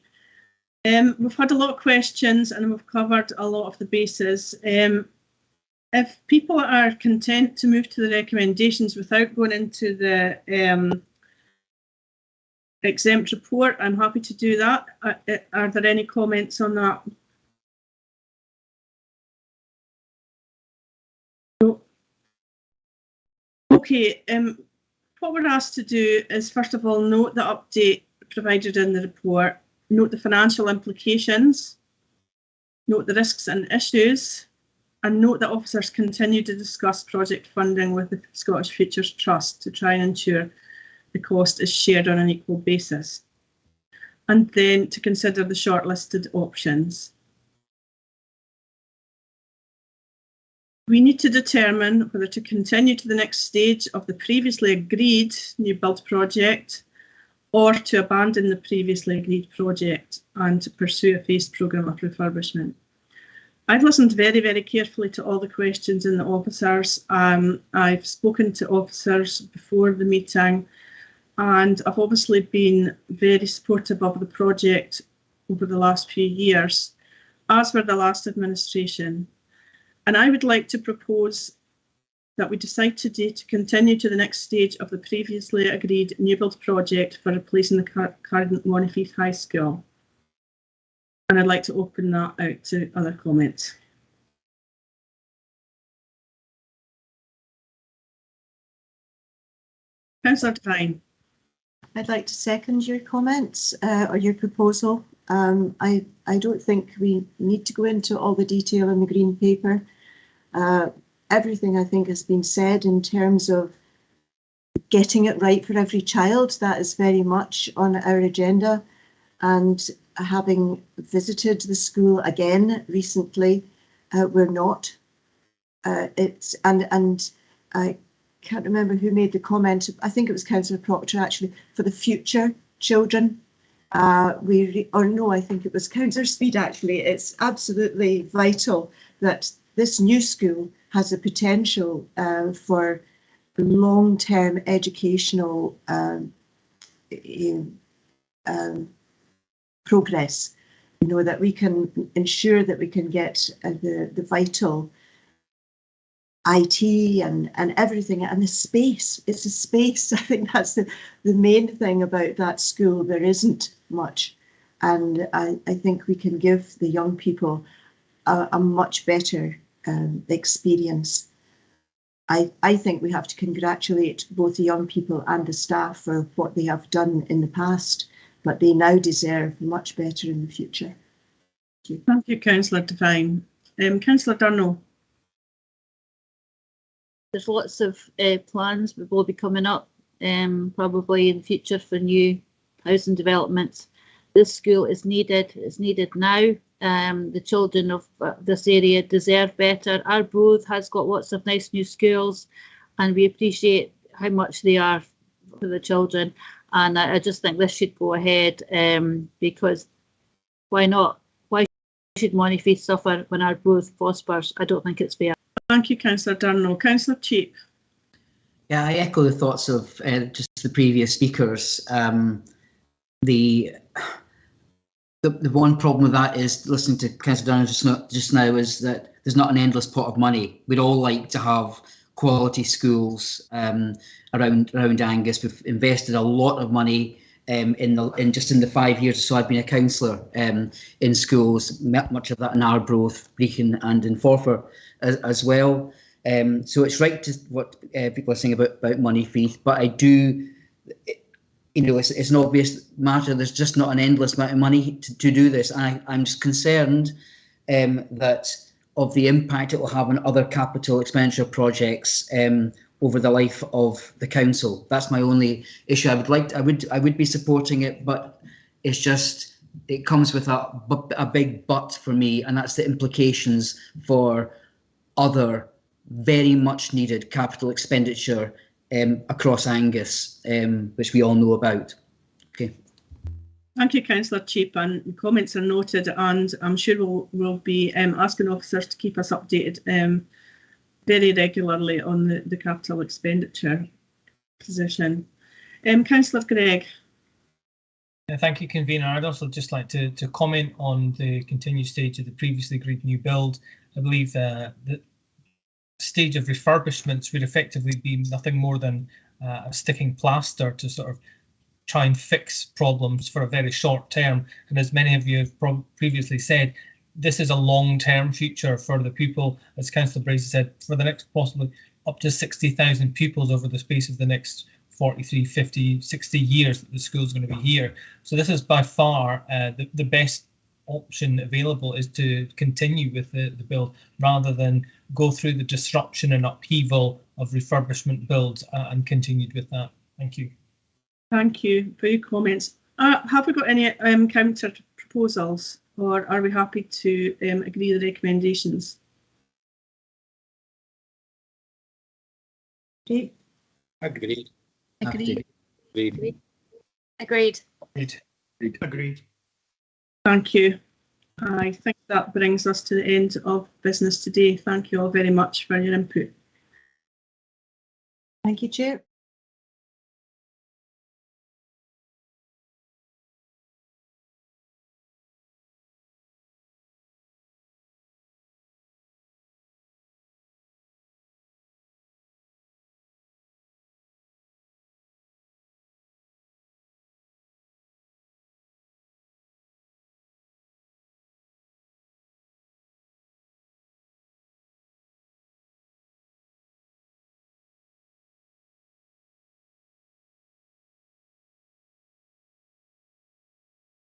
We've had a lot of questions and we've covered a lot of the bases. If people are content to move to the recommendations without going into the exempt report, I'm happy to do that. Are there any comments on that? No. Okay, what we're asked to do is, first of all, note the update provided in the report, note the financial implications, note the risks and issues, and note that officers continue to discuss project funding with the Scottish Futures Trust to try and ensure the cost is shared on an equal basis, and then to consider the shortlisted options. We need to determine whether to continue to the next stage of the previously agreed new build project or to abandon the previously agreed project and to pursue a phased programme of refurbishment. I've listened very, very carefully to all the questions in the officers. I've spoken to officers before the meeting, and I've obviously been very supportive of the project over the last few years, as were the last administration. And I would like to propose that we decide today to continue to the next stage of the previously agreed new build project for replacing the current Monifeith High School. And I'd like to open that out to other comments. Councillor Devine. I'd like to second your comments or your proposal. I don't think we need to go into all the detail in the green paper. Everything I think has been said in terms of getting it right for every child. That is very much on our agenda. And having visited the school again recently, we're not. I can't remember who made the comment. I think it was Councillor Proctor actually, for the future children. I think it was Councillor Speed actually. It's absolutely vital that this new school has the potential for long-term educational progress. You know, that we can ensure that we can get the vital IT and everything, and the space. It's a space. I think that's the main thing about that school. There isn't much, and I think we can give the young people a much better experience. I think we have to congratulate both the young people and the staff for what they have done in the past, but they now deserve much better in the future. Thank you, Councillor Devine. Councillor Durno. There's lots of plans that will be coming up probably in the future for new housing developments. This school is needed. It's needed now. The children of this area deserve better. Arbroath has got lots of nice new schools, and we appreciate how much they are for the children. And I just think this should go ahead because why not? Why should Monifeith suffer when Arbroath prospers? I don't think it's fair. Thank you, Councillor Durno. Councillor Cheap. Yeah, I echo the thoughts of just the previous speakers. The one problem with that is, listening to Councillor Durno just now, is that there's not an endless pot of money. We'd all like to have quality schools around Angus. We've invested a lot of money in just the 5 years or so I've been a councillor in schools, much of that in Arbroath, Brechin and in Forfar as well. So it's right to what people are saying about Monifeith, but I do, it's an obvious matter. There's just not an endless amount of money to do this. I'm just concerned that of the impact it will have on other capital expenditure projects over the life of the council. That's my only issue. I would be supporting it, but it's just, it comes with a big but for me, and that's the implications for other very much needed capital expenditure across Angus, which we all know about. Okay. Thank you, Councillor Cheap, and comments are noted, and I'm sure we'll be asking officers to keep us updated very regularly on the capital expenditure position. Councillor Gregg. Thank you, Convener. I'd also just like to comment on the continued stage of the previously agreed new build. I believe the stage of refurbishments would effectively be nothing more than a sticking plaster to sort of try and fix problems for a very short term. And as many of you have previously said, this is a long-term future for the pupil, as Councillor Bracy said, for the next possibly up to 60,000 pupils over the space of the next 43, 50, 60 years that the school is going to be here. So this is by far the best option available, is to continue with the build rather than go through the disruption and upheaval of refurbishment builds and continued with that. Thank you. Thank you for your comments. Have we got any counter proposals, or are we happy to agree the recommendations? Okay. Agreed. Agreed. Agreed. Agreed. Agreed. Thank you. I think that brings us to the end of business today. Thank you all very much for your input. Thank you, Chair.